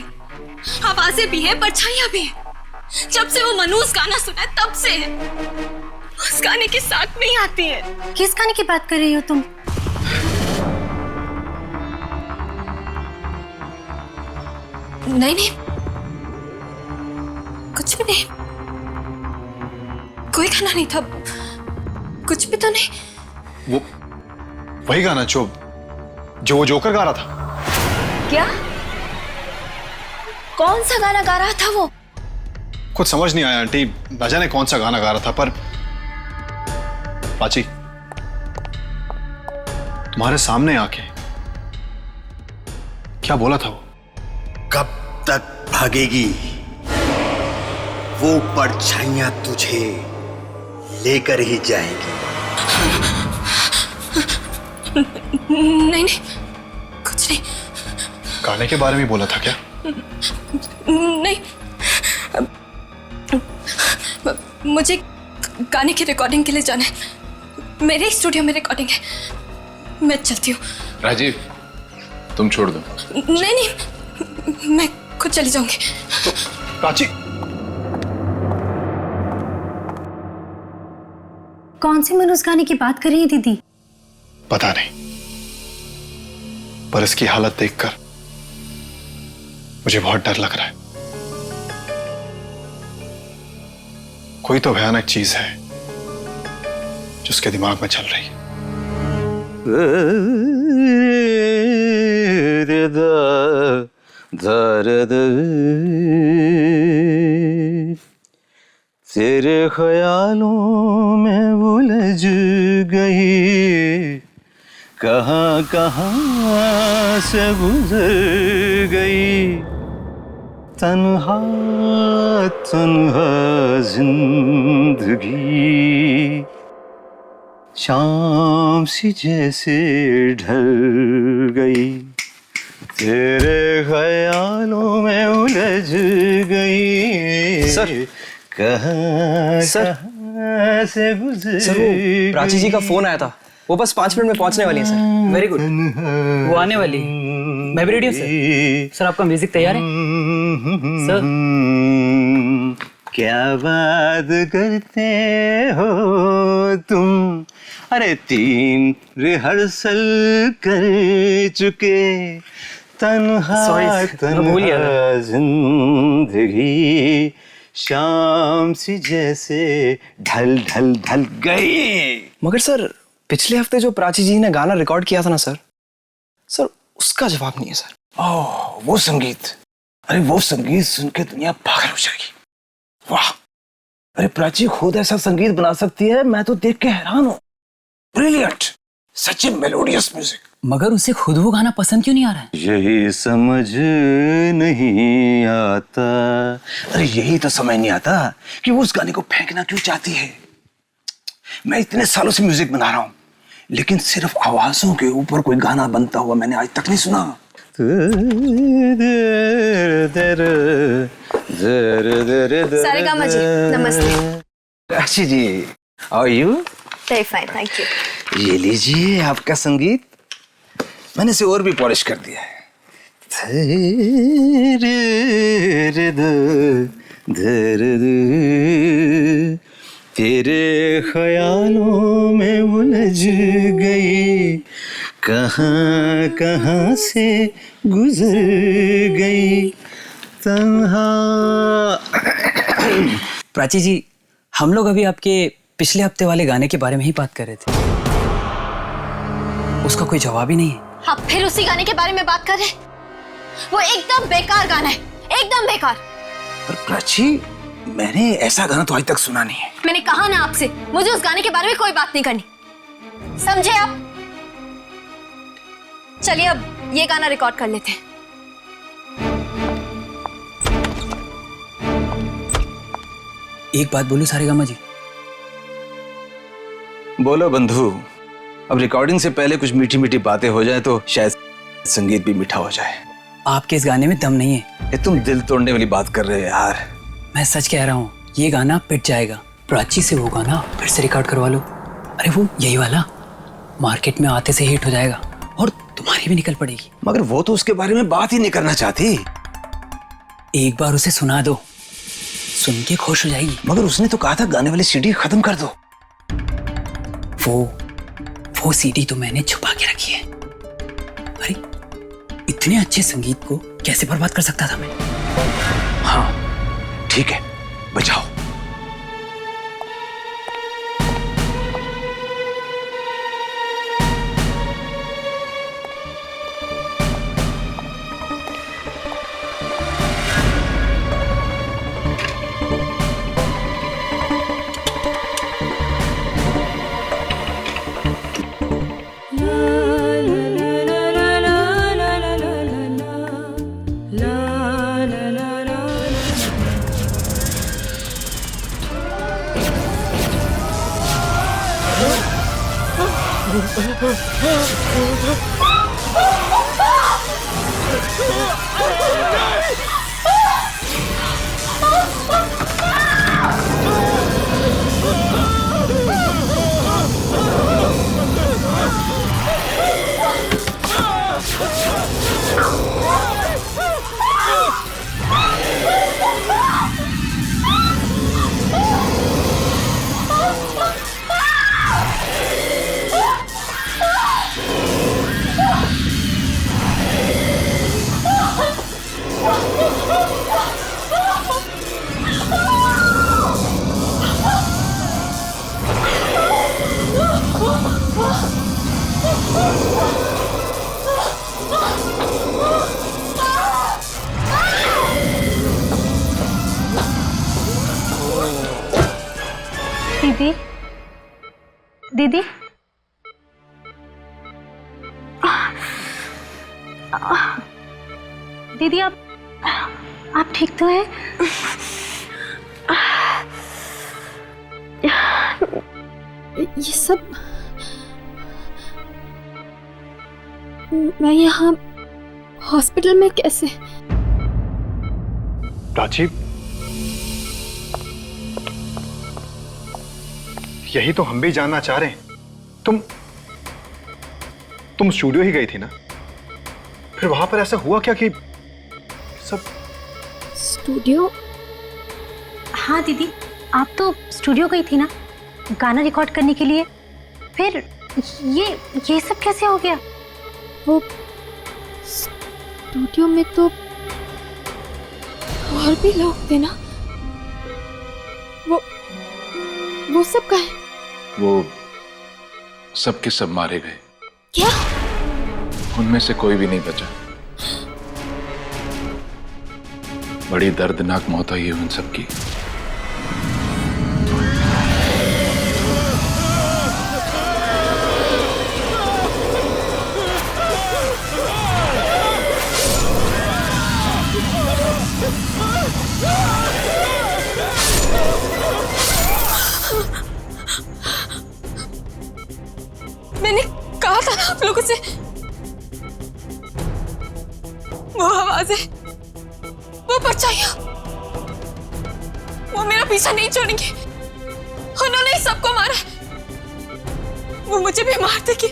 आवाजें भी है, परछाइयां भी है। जब से वो मनूस गाना सुना है तब से है। उस गाने के साथ में ही आती है। किस गाने की बात कर रही हो तुम? नहीं, कुछ भी नहीं, कोई गाना नहीं था, कुछ भी तो नहीं। वो वही गाना जो वो जोकर गा रहा था। क्या? कौन सा गाना गा रहा था वो? कुछ समझ नहीं आया आंटी, न जाने कौन सा गाना गा रहा था, पर प्राची, तुम्हारे सामने आके क्या बोला था वो? कब तक भागेगी वो परछाइयां तुझे लेकर ही जाएंगी। नहीं, कुछ नहीं। गाने के बारे में बोला था क्या? नहीं, मुझे गाने की रिकॉर्डिंग के लिए जाना है, मेरे स्टूडियो में रिकॉर्डिंग है, मैं चलती हूँ। राजीव, तुम छोड़ दो। नहीं, मैं खुद चली जाऊंगी। तो प्राची, कौन सी मनोज गाने की बात कर रही है दीदी? पता नहीं, पर इसकी हालत देखकर मुझे बहुत डर लग रहा है। कोई तो भयानक चीज है जो उसके दिमाग में चल रही है। तेरे ख्यालों में उलझ गई, कहाँ कहाँ से गुजर गई, तन्हा तन्हा जिंदगी, शाम सी जैसे ढल गई, तेरे ख्यालों में उलझ गई। सर, कहाँ से गुजर। सर, वो प्राची जी का फोन आया था, वो बस 5 मिनट में पहुंचने वाली है सर। वेरी गुड, वो आने वाली। मैं भी रेडी हूँ सर। सर, आपका म्यूजिक तैयार है सर? क्या बात करते हो तुम, अरे 3 रिहर्सल कर चुके, तन्हा तन्हा जिंदगी, शाम सी जैसे ढल ढल ढल गई। मगर सर, पिछले हफ्ते जो प्राची जी ने गाना रिकॉर्ड किया था ना सर, उसका जवाब नहीं है सर। ओह, वो संगीत, अरे वो संगीत सुन के दुनिया पागल हो जाएगी। वाह, अरे प्राची खुद ऐसा संगीत बना सकती है, मैं तो देख के हैरान हूँ। ब्रिलियंट, सच में मेलोडियस म्यूजिक। मगर उसे खुद वो गाना पसंद क्यों नहीं आ रहा है? यही समझ नहीं आता। अरे यही तो समझ नहीं आता कि वो उस गाने को फेंकना क्यों चाहती है। मैं इतने सालों से म्यूजिक बना रहा हूँ, लेकिन सिर्फ आवाजों के ऊपर कोई गाना बनता हुआ मैंने आज तक नहीं सुना। सारेगामा जी, नमस्ते। Rashi ji, how are you? Very fine, thank you. ये लीजिए आपका संगीत, मैंने इसे और भी पॉलिश कर दिया है। तेरे ख्यालों में उलझ गई, कहाँ कहाँ से गुजर गई तन्हा। प्राची जी, हम लोग अभी आपके पिछले हफ्ते वाले गाने के बारे में ही बात कर रहे थे। उसका कोई जवाब ही नहीं है। आप फिर उसी गाने के बारे में बात कर रहे हैं? वो एकदम बेकार गाना है, एकदम बेकार। पर प्राची, मैंने ऐसा गाना तो आज तक सुना नहीं है। मैंने कहा ना आपसे, मुझे उस गाने के बारे में कोई बात नहीं करनी, समझे आप? चलिए अब ये गाना रिकॉर्ड कर लेते हैं। एक बात बोलूं सारेगामा जी? बोलो बंधु। अब रिकॉर्डिंग से पहले कुछ मीठी मीठी बातें हो जाए तो शायद संगीत भी मीठा हो जाए। आपके इस गाने में दम नहीं है। ये तुम दिल तोड़ने वाली बात कर रहे हो यार। मैं सच कह रहा हूँ, ये गाना पिट जाएगा। प्राची से वो गाना फिर से रिकॉर्ड करवा लो। अरे वो यही वाला मार्केट में आते से हिट हो जाएगा और तुम्हारी भी निकल पड़ेगी। मगर वो तो उसके बारे में बात ही नहीं करना चाहती। एक बार उसे सुना दो, सुन के खुश हो जाएगी। मगर उसने तो कहा था गाने वाली सीडी खत्म कर दो। वो सीडी तो मैंने छुपा के रखी है। अरे इतने अच्छे संगीत को कैसे बर्बाद कर सकता था मैं? हाँ ठीक है, बचाओ। दीदी, दीदी, दीदी आप ठीक तो हैं? ये सब मैं यहाँ हॉस्पिटल में कैसे? प्राची, यही तो हम भी जानना चाह रहे हैं। तुम स्टूडियो ही गई थी ना? फिर वहां पर ऐसा हुआ क्या कि सब? स्टूडियो? हाँ दीदी, आप तो स्टूडियो गई थी ना गाना रिकॉर्ड करने के लिए। फिर ये सब कैसे हो गया? वो स्टूडियो में तो और भी लोग थे ना, वो सब कहाँ हैं? वो सब के सब मारे गए। क्या? उनमें से कोई भी नहीं बचा। बड़ी दर्दनाक मौत हुई है उन सब की। मैंने कहा था ना आप लोगों से, वो आवाजें, वो परछाइयां, वो मेरा पीछा नहीं छोड़ेंगे। उन्होंने ही सबको मारा है। वो मुझे भी मार देगी,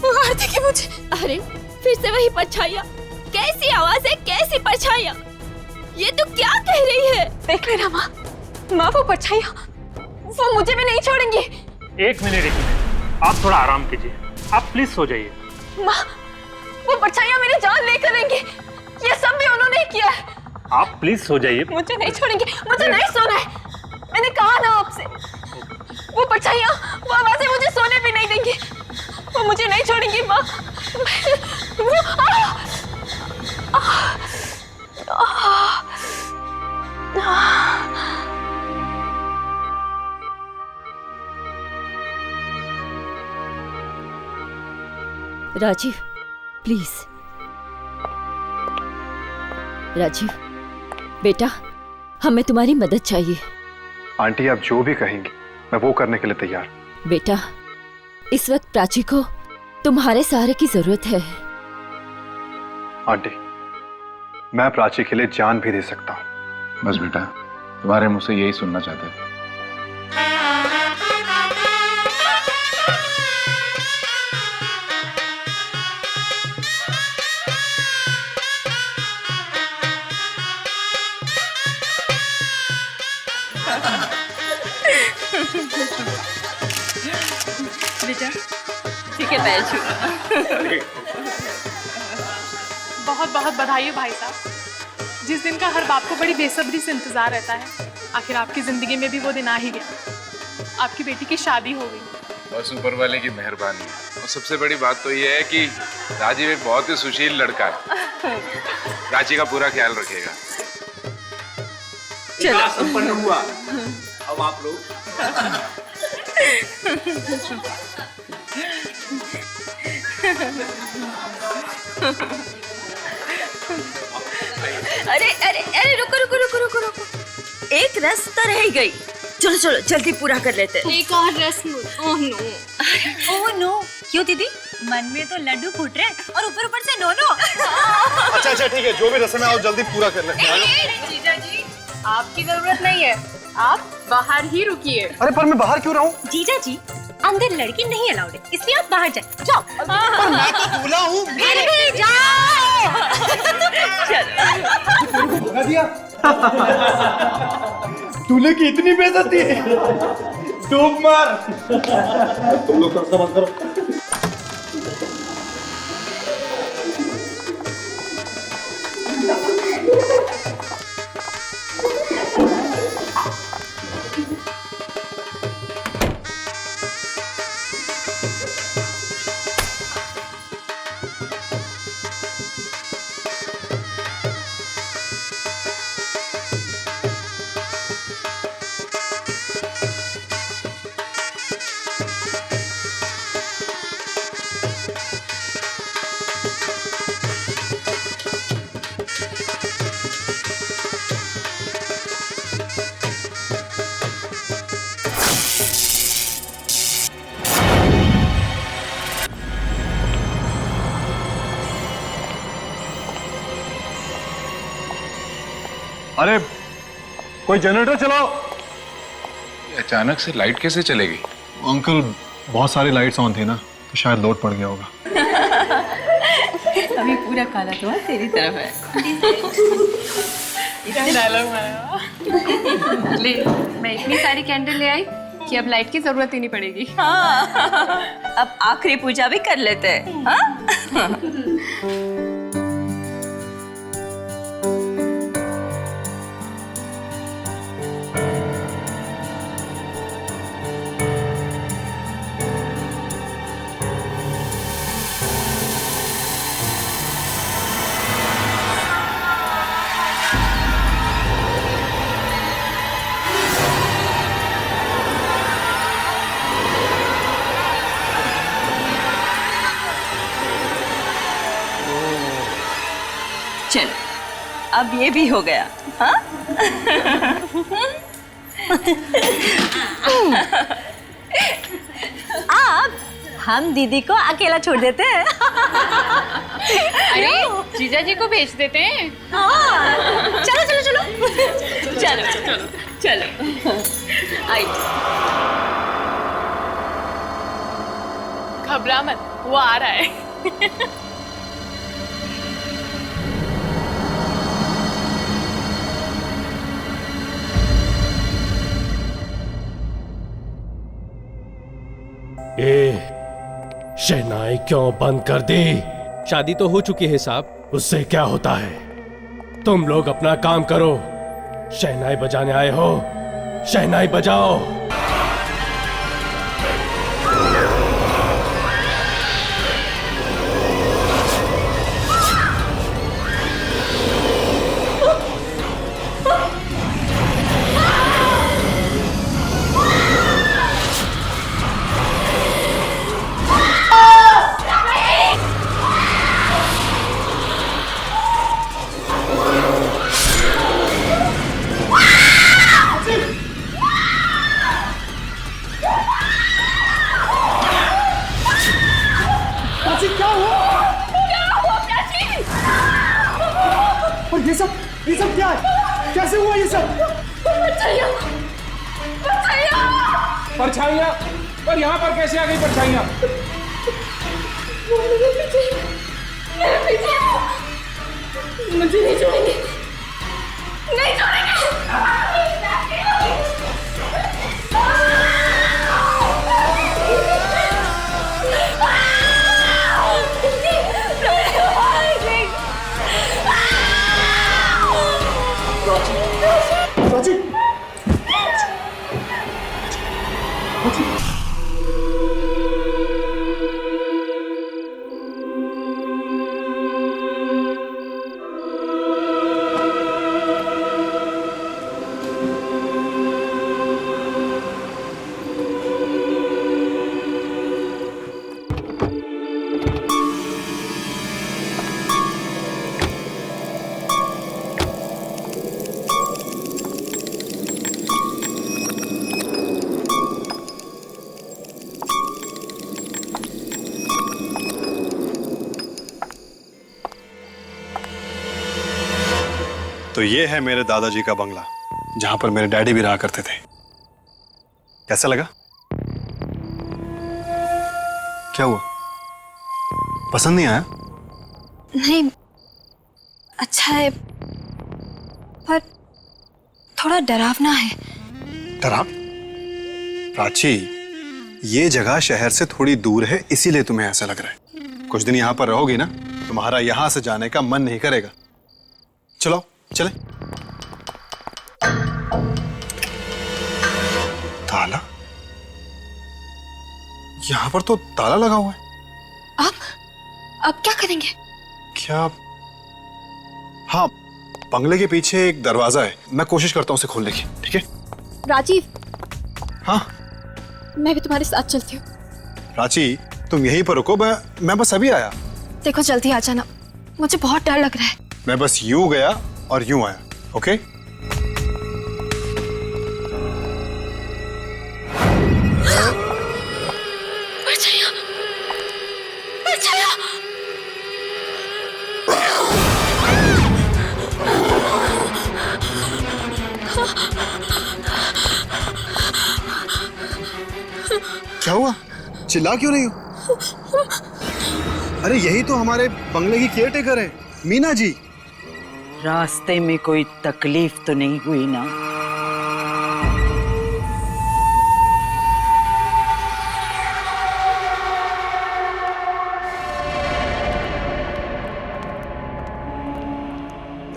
वो मार देगी मुझे। अरे फिर से वही परछाइयां, कैसी आवाजें, कैसी परछाइयां, ये तू क्या कह रही है? देख लेना माँ, माँ वो परछाइयां, वो मुझे भी नहीं छोड़ेंगी। एक मिनट, आप थोड़ा आराम कीजिए, आप प्लीज सो जाइए। माँ वो परछाइयां मेरी जान लेकर लेंगी, ये सब भी उन्होंने ही किया है। आप प्लीज सो जाइए। मुझे नहीं छोड़ेंगे, मुझे नहीं सोना है, मैंने कहा ना आपसे। वो परछाइयां, वो आवाजें मुझे सोने भी नहीं देंगी, वो मुझे नहीं छोड़ेंगी माँ। राजीव प्लीज, राजीव बेटा, हमें तुम्हारी मदद चाहिए। आंटी आप जो भी कहेंगी मैं वो करने के लिए तैयार। बेटा इस वक्त प्राची को तुम्हारे सहारे की जरूरत है। आंटी मैं प्राची के लिए जान भी दे सकता हूँ। बस बेटा, तुम्हारे मुंह से यही सुनना चाहते थे। बेटा ठीक है, मैं छू। बहुत बहुत बधाई हो भाई साहब, जिस दिन का हर बाप को बड़ी बेसब्री से इंतजार रहता है, आखिर आपकी जिंदगी में भी वो दिन आ ही गया। आपकी बेटी की शादी हो गई। बस ऊपर वाले की मेहरबानी है। और सबसे बड़ी बात तो ये है कि राजीव एक बहुत ही सुशील लड़का है, प्राची का पूरा ख्याल रखेगा। चलो संपन्न हुआ, अब आप लोग। अरे अरे अरे रुको रुको रुको रुको रुको, एक रस तो रह गई। चलो चलो जल्दी पूरा कर लेते हैं। एक और रस्म। ओह नो, ओह नो, क्यों दीदी? मन में तो लड्डू फूट रहे और ऊपर ऊपर से नो नो। अच्छा अच्छा ठीक है, जो भी रस्म है आप जल्दी पूरा कर लेते हैं। जीजा जी आपकी जरूरत नहीं है, आप बाहर ही रुकिए। अरे पर मैं बाहर क्यों रहूं? जीजा जी अंदर लड़की नहीं अलाउड है, इसलिए आप बाहर जाए। जाओ। पर मैं तो दूल्हा हूँ। फिर भी जाओ। भगा दिया। दूल्हे की इतनी बेइज्जती है, डूब मार। तुम लोग थोड़ा सा बंद करो। अरे कोई जनरेटर चलाओ। अचानक से लाइट कैसे चलेगी? अंकल बहुत सारी लाइट्स ऑन थी ना, तो शायद लोड पड़ गया होगा। अभी पूरा काला तो तेरी तरफ है। इतना डायलॉग मारा। ले, मैं इतनी सारी कैंडल ले आई कि अब लाइट की जरूरत ही नहीं पड़ेगी। हाँ, अब आखिरी पूजा भी कर लेते हैं। हाँ? चलो अब ये भी हो गया। हाँ? अब हम दीदी को अकेला छोड़ देते हैं। अरे जीजा जी को भेज देते हैं। हाँ, चलो चलो चलो चलो चलो चलो आई। घबरा मत, वो आ रहा है। शहनाई क्यों बंद कर दी? शादी तो हो चुकी है साहब। उससे क्या होता है? तुम लोग अपना काम करो। शहनाई बजाने आए हो, शहनाई बजाओ। ये सब क्या है? कैसे हुआ ये सब? परछाइयाँ? पर यहाँ पर कैसे आ गई परछाइयाँ? मुझे नहीं छोड़ेंगे, नहीं छोड़ेंगे। तो ये है मेरे दादाजी का बंगला, जहां पर मेरे डैडी भी रहा करते थे। कैसा लगा? क्या हुआ? पसंद नहीं आया? नहीं, अच्छा है पर थोड़ा डरावना है। डराव? प्राची, ये जगह शहर से थोड़ी दूर है, इसीलिए तुम्हें ऐसा लग रहा है। कुछ दिन यहाँ पर रहोगी ना, तुम्हारा यहाँ से जाने का मन नहीं करेगा। चलो चले। ताला? यहाँ पर तो ताला लगा हुआ है। अब क्या करेंगे? क्या? हाँ, बंगले के पीछे एक दरवाजा है, मैं कोशिश करता हूँ उसे खोलने की। ठीक है राजीव। हाँ, मैं भी तुम्हारे साथ चलती हूँ। प्राची, तुम यहीं पर रुको, मैं बस अभी आया। देखो जल्दी आ जाना, मुझे बहुत डर लग रहा है। मैं बस यूं गया और यूं आया। ओके? परछाइयाँ, परछाइयाँ। क्या हुआ? चिल्ला क्यों रही हो? अरे यही तो हमारे बंगले की केयरटेकर है, मीना जी। रास्ते में कोई तकलीफ तो नहीं हुई ना?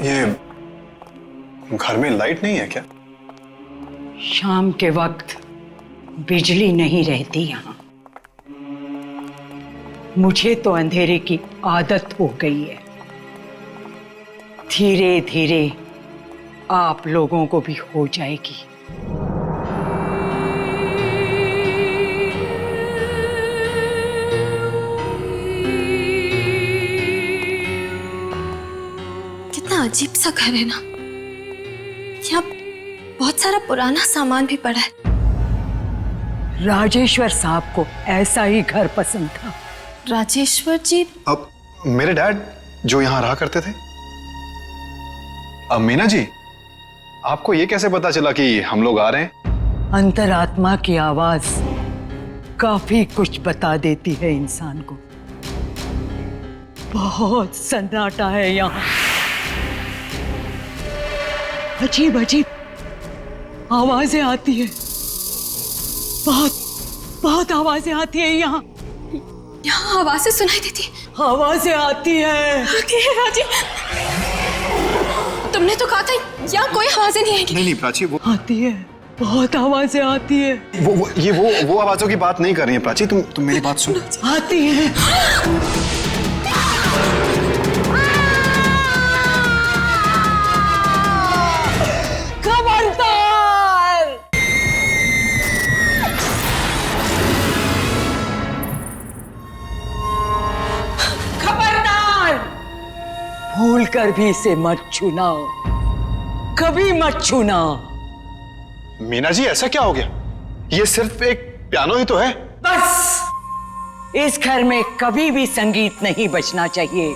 ये घर में लाइट नहीं है क्या? शाम के वक्त बिजली नहीं रहती यहाँ। मुझे तो अंधेरे की आदत हो गई है। धीरे धीरे आप लोगों को भी हो जाएगी। कितना अजीब सा घर है ना। यहाँ बहुत सारा पुराना सामान भी पड़ा है। राजेश्वर साहब को ऐसा ही घर पसंद था। राजेश्वर जी? अब मेरे डैड जो यहाँ रहा करते थे। अब मीना जी, आपको ये कैसे पता चला कि हम लोग आ रहे हैं? अंतरात्मा की आवाज काफी कुछ बता देती है इंसान को। बहुत सन्नाटा है यहाँ, अजीब अजीब आवाजें आती है, बहुत बहुत आवाजें आती है यहाँ। यहाँ आवाजें सुनाई देती? आवाजें आती है। आती है राजी? तुमने तो कहा था यहाँ कोई आवाजें नहीं आएगी। नहीं प्राची, वो आती है, बहुत आवाजें आती है। वो आवाजों की बात नहीं कर रही है प्राची, तुम मेरी बात सुनो। आती है। खबरदार! खबरदार! भूल कर भी इसे मत छूना, कभी मत छूना। मीना जी, ऐसा क्या हो गया? ये सिर्फ एक पियानो ही तो है। बस, इस घर में कभी भी संगीत नहीं बजना चाहिए।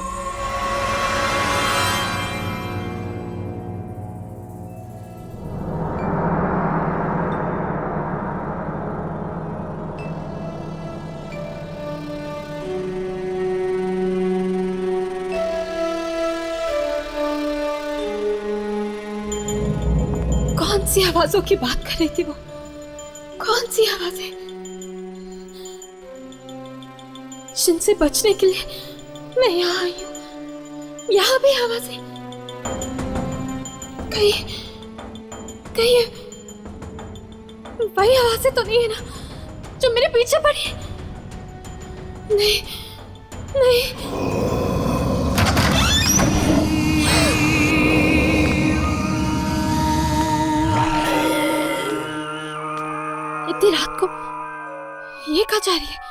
कौन सी आवाजों की बात कर रही थी वो? कौन सी आवाजें जिनसे बचने के लिए मैं यहाँ आई हूँ? यहाँ भी आवाजें? कहीं वही आवाजें तो नहीं है ना जो मेरे पीछे पड़ी है? नहीं नहीं। इतनी रात को ये कहाँ जा रही है?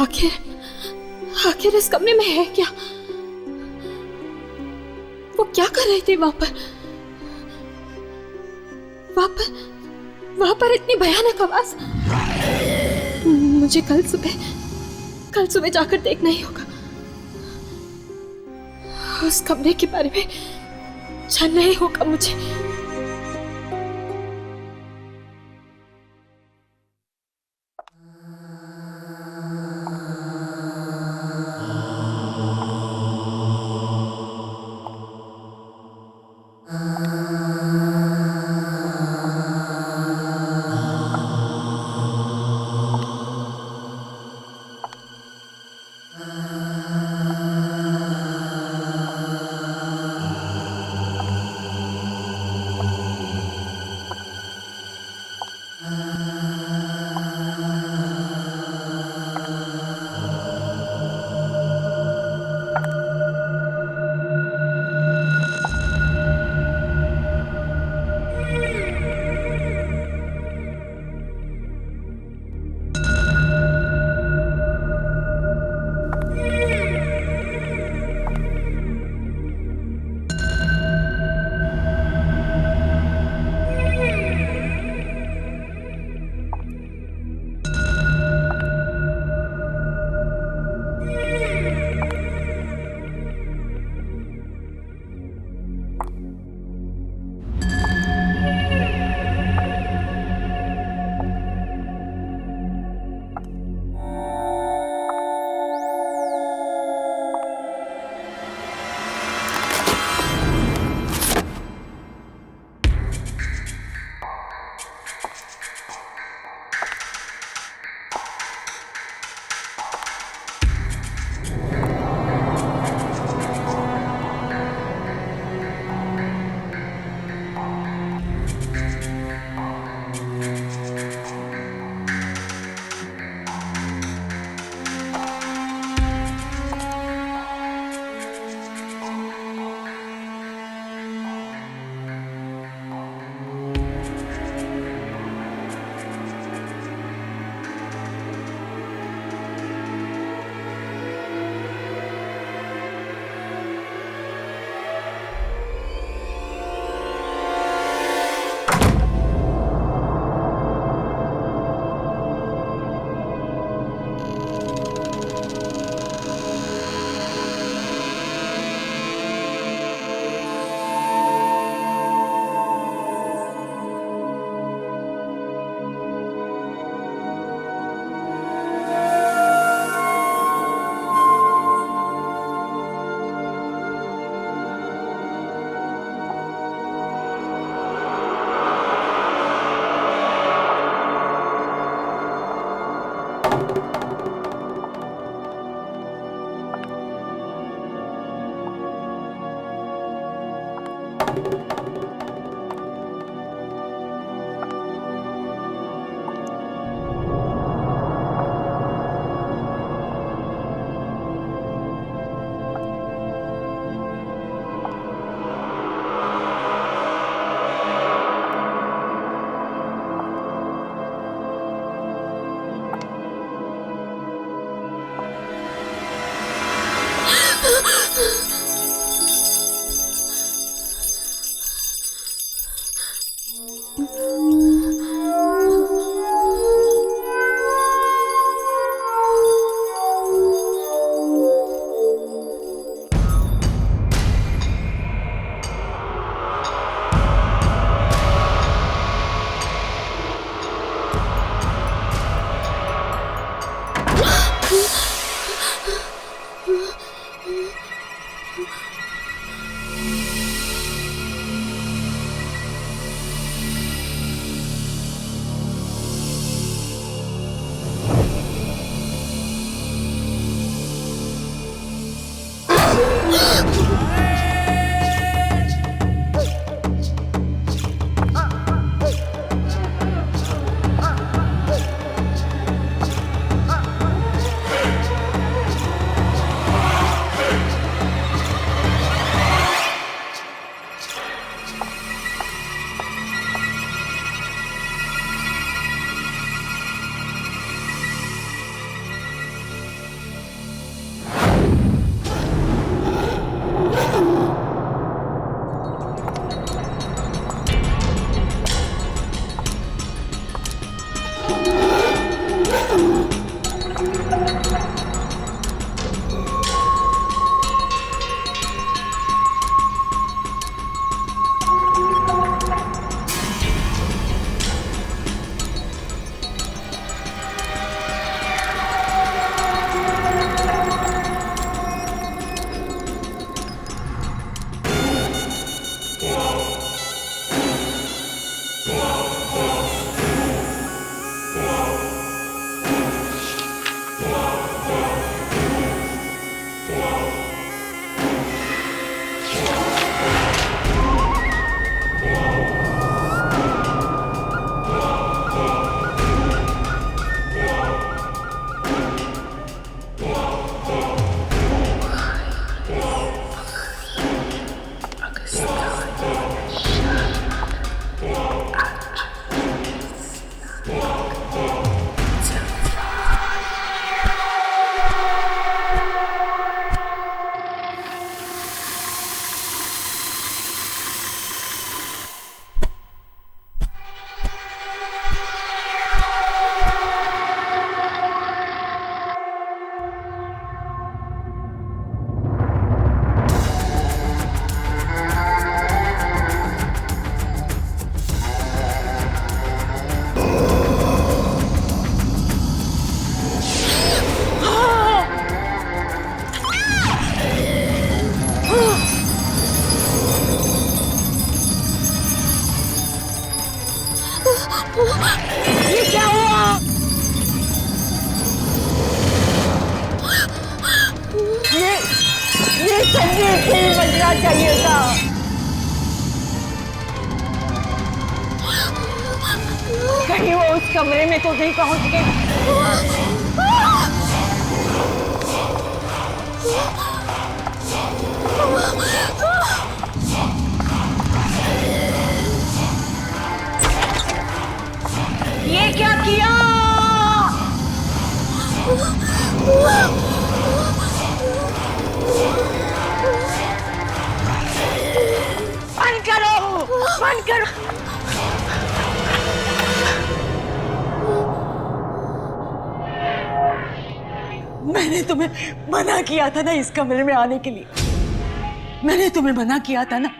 आखिर इस कमरे में है क्या? वो क्या कर रहे थे वहां पर इतनी भयानक आवाज। मुझे कल सुबह जाकर देखना ही होगा। उस कमरे के बारे में जानना ही होगा मुझे। चाहिए था। कहीं वो उस कमरे में तो नहीं पहुंच गई। ये क्या किया? बंद करो, बंद करो। मैंने तुम्हें मना किया था ना इस कमरे में आने के लिए। मैंने तुम्हें मना किया था ना,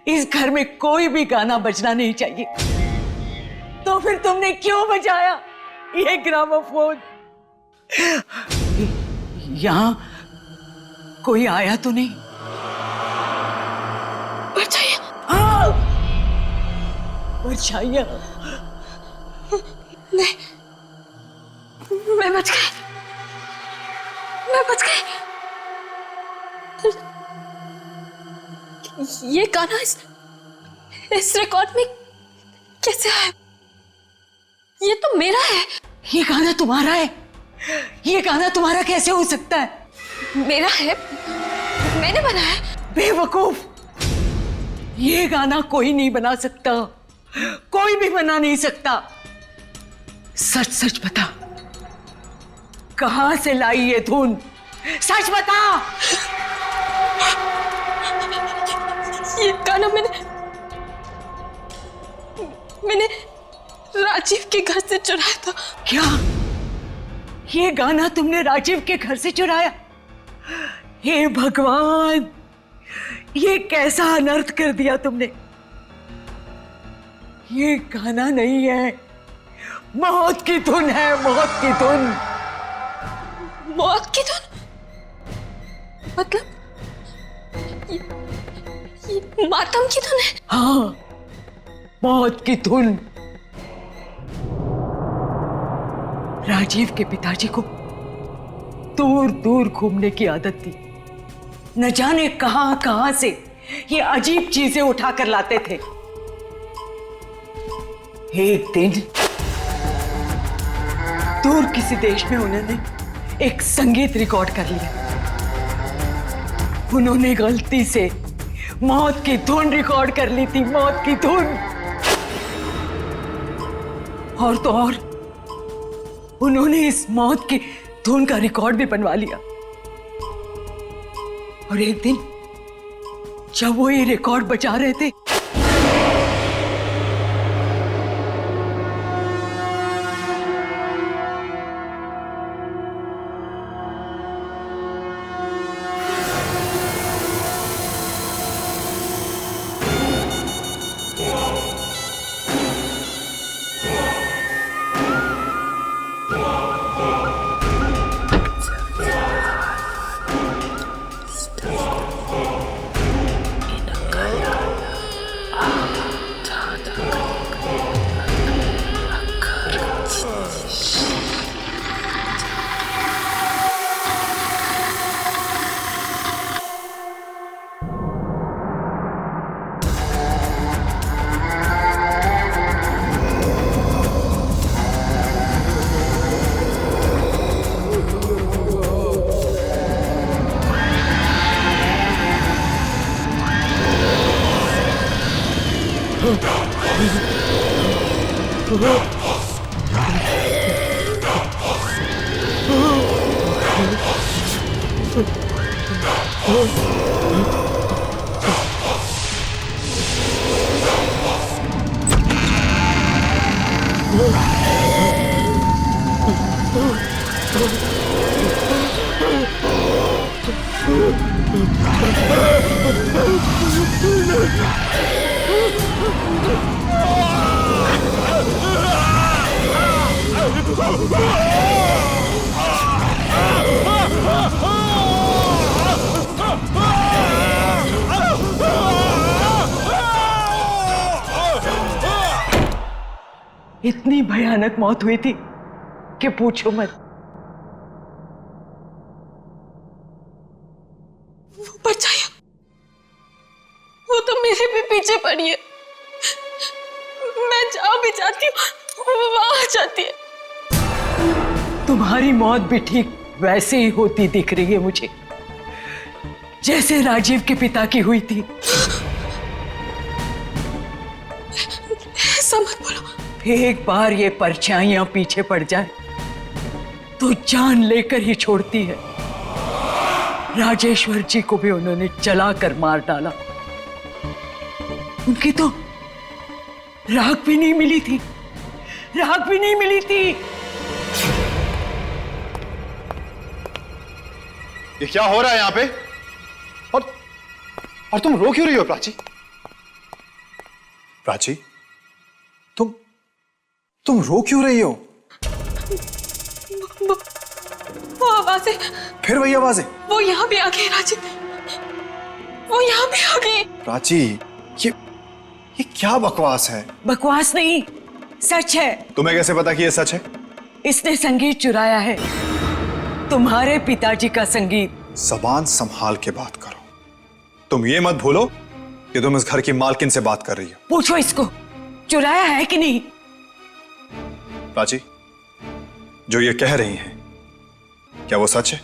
इस घर में कोई भी गाना बजना नहीं चाहिए। तो फिर तुमने क्यों बजाया ये ग्रामोफोन? यहाँ कोई आया तो नहीं? परछाइयाँ। हाँ, परछाइयाँ। नहीं, मैं बच गई, मैं बच गई। ये गाना इस रिकॉर्ड में कैसे आया? ये तो मेरा है। ये गाना तुम्हारा है? ये गाना तुम्हारा कैसे हो सकता है? मेरा है, मैंने बनाया। बेवकूफ, ये गाना कोई नहीं बना सकता, कोई भी बना नहीं सकता। सच सच बता, कहां से लाई ये धुन? सच बता। ये गाना मैंने राजीव के घर से चुराया था। क्या? ये गाना तुमने राजीव के घर से चुराया? हे भगवान, ये कैसा अनर्थ कर दिया तुमने। ये गाना नहीं है, मौत की धुन है, मौत की धुन। मौत की धुन? मतलब ये मातम की धुन है? हाँ, मौत की धुन। राजीव के पिताजी को दूर दूर घूमने की आदत थी। न जाने कहां कहां से ये अजीब चीजें उठाकर लाते थे। एक दिन दूर किसी देश में उन्होंने एक संगीत रिकॉर्ड कर लिया। उन्होंने गलती से मौत की धुन रिकॉर्ड कर ली थी, मौत की धुन। और तो और उन्होंने इस मौत की धुन का रिकॉर्ड भी बनवा लिया। और एक दिन जब वो ये रिकॉर्ड बजा रहे थे, इतनी भयानक मौत हुई थी कि पूछो मत। वो परछाइयाँ पीछे पड़ी है। मैं जहाँ भी जाती हूँ वो वहाँ जाती है। तुम्हारी मौत भी ठीक वैसे ही होती दिख रही है मुझे, जैसे राजीव के पिता की हुई थी। ऐसा मत बोलो। एक बार ये परछाइयां पीछे पड़ जाए तो जान लेकर ही छोड़ती है। राजेश्वर जी को भी उन्होंने जलाकर मार डाला। उनकी तो राख भी नहीं मिली थी, राख भी नहीं मिली थी। ये क्या हो रहा है यहाँ पे? और तुम रो क्यों रही हो प्राची? प्राची, तुम रो क्यों रही हो? वो आवाजें, फिर वही आवाजें? वो यहाँ भी आ गई राजीव, वो यहाँ भी आ गई। प्राची, ये क्या बकवास है? बकवास नहीं, सच है। तुम्हें कैसे पता कि ये सच है? इसने संगीत चुराया है, तुम्हारे पिताजी का संगीत। जबान संभाल के बात करो। तुम ये मत भूलो कि तुम इस घर की मालकिन से बात कर रही हो। पूछो इसको, चुराया है कि नहीं? प्राची, जो ये कह रही हैं, क्या वो सच है?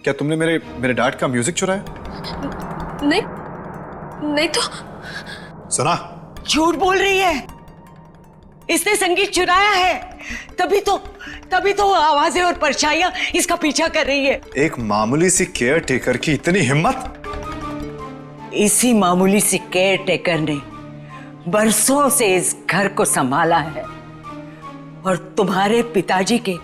क्या तुमने मेरे डैड का म्यूजिक चुराया? नहीं तो। सुना? झूठ बोल रही है, इसने संगीत चुराया है। तभी तो आवाजें और परछाइयां इसका पीछा कर रही है। एक मामूली सी केयर टेकर की इतनी हिम्मत? इसी मामूली सी केयर टेकर ने बरसों से इस घर को संभाला है और तुम्हारे पिताजी के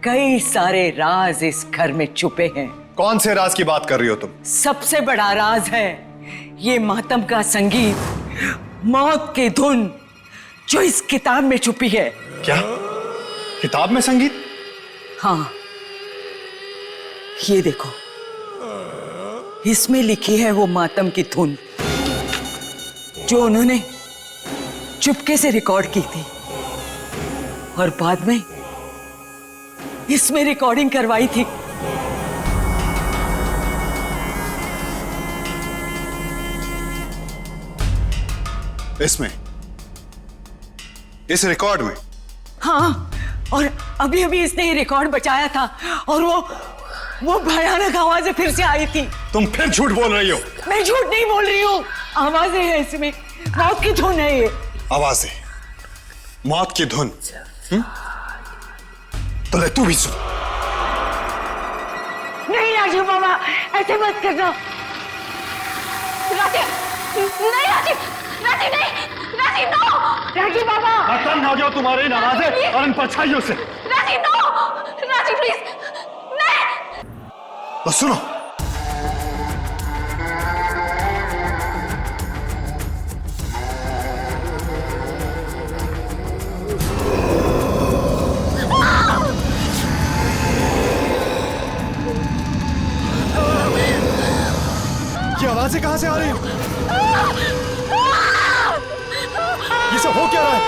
कई सारे राज इस घर में छुपे हैं। कौन से राज की बात कर रही हो तुम? सबसे बड़ा राज है ये मातम का संगीत, मौत की धुन जो इस किताब में छुपी है। क्या? किताब में संगीत? हाँ, ये देखो, इसमें लिखी है वो मातम की धुन जो उन्होंने चुपके से रिकॉर्ड की थी और बाद में इसमें रिकॉर्डिंग करवाई थी। इसमें, इस रिकॉर्ड में? हाँ, और अभी अभी इसने ये रिकॉर्ड बचाया था और वो भयानक आवाजें फिर से आई थी। तुम फिर झूठ बोल रही हो। मैं झूठ नहीं बोल रही हूँ, आवाजें हैं इसमें, मौत की धुन है ये। आवाजें, मौत की धुन? तो ले तू भी सुन। नहीं राजीव बाबा, ऐसे मत करना। राजीव नहीं, राजीव नहीं, राजीव नो। राजीव बाबा, खत्म हो जाओ तुम्हारी नवाजें और इन परछाइयों से। राजीव नो, राजीव प्लीज नहीं। बस सुनो, ये आवाजें कहां से आ रही हैं? ये सब हो क्या रहा है?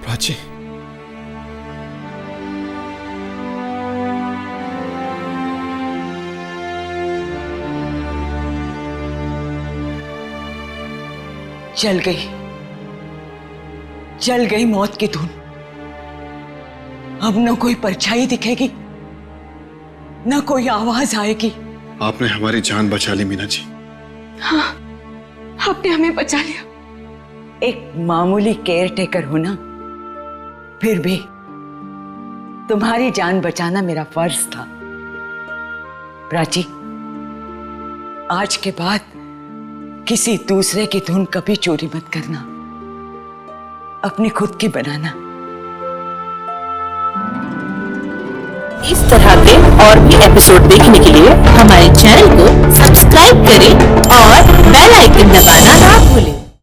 प्राची, जल गई मौत की धुन। अब न कोई परछाई दिखेगी, न कोई आवाज आएगी। आपने हमारी जान बचा ली मीना जी। हाँ, आपने हमें बचा लिया। एक मामूली केयर टेकर हो ना, फिर भी तुम्हारी जान बचाना मेरा फर्ज था। प्राची, आज के बाद किसी दूसरे की धुन कभी चोरी मत करना, अपनी खुद की बनाना। इस तरह के और भी एपिसोड देखने के लिए हमारे चैनल को सब्सक्राइब करें और बेल आइकन दबाना ना भूलें।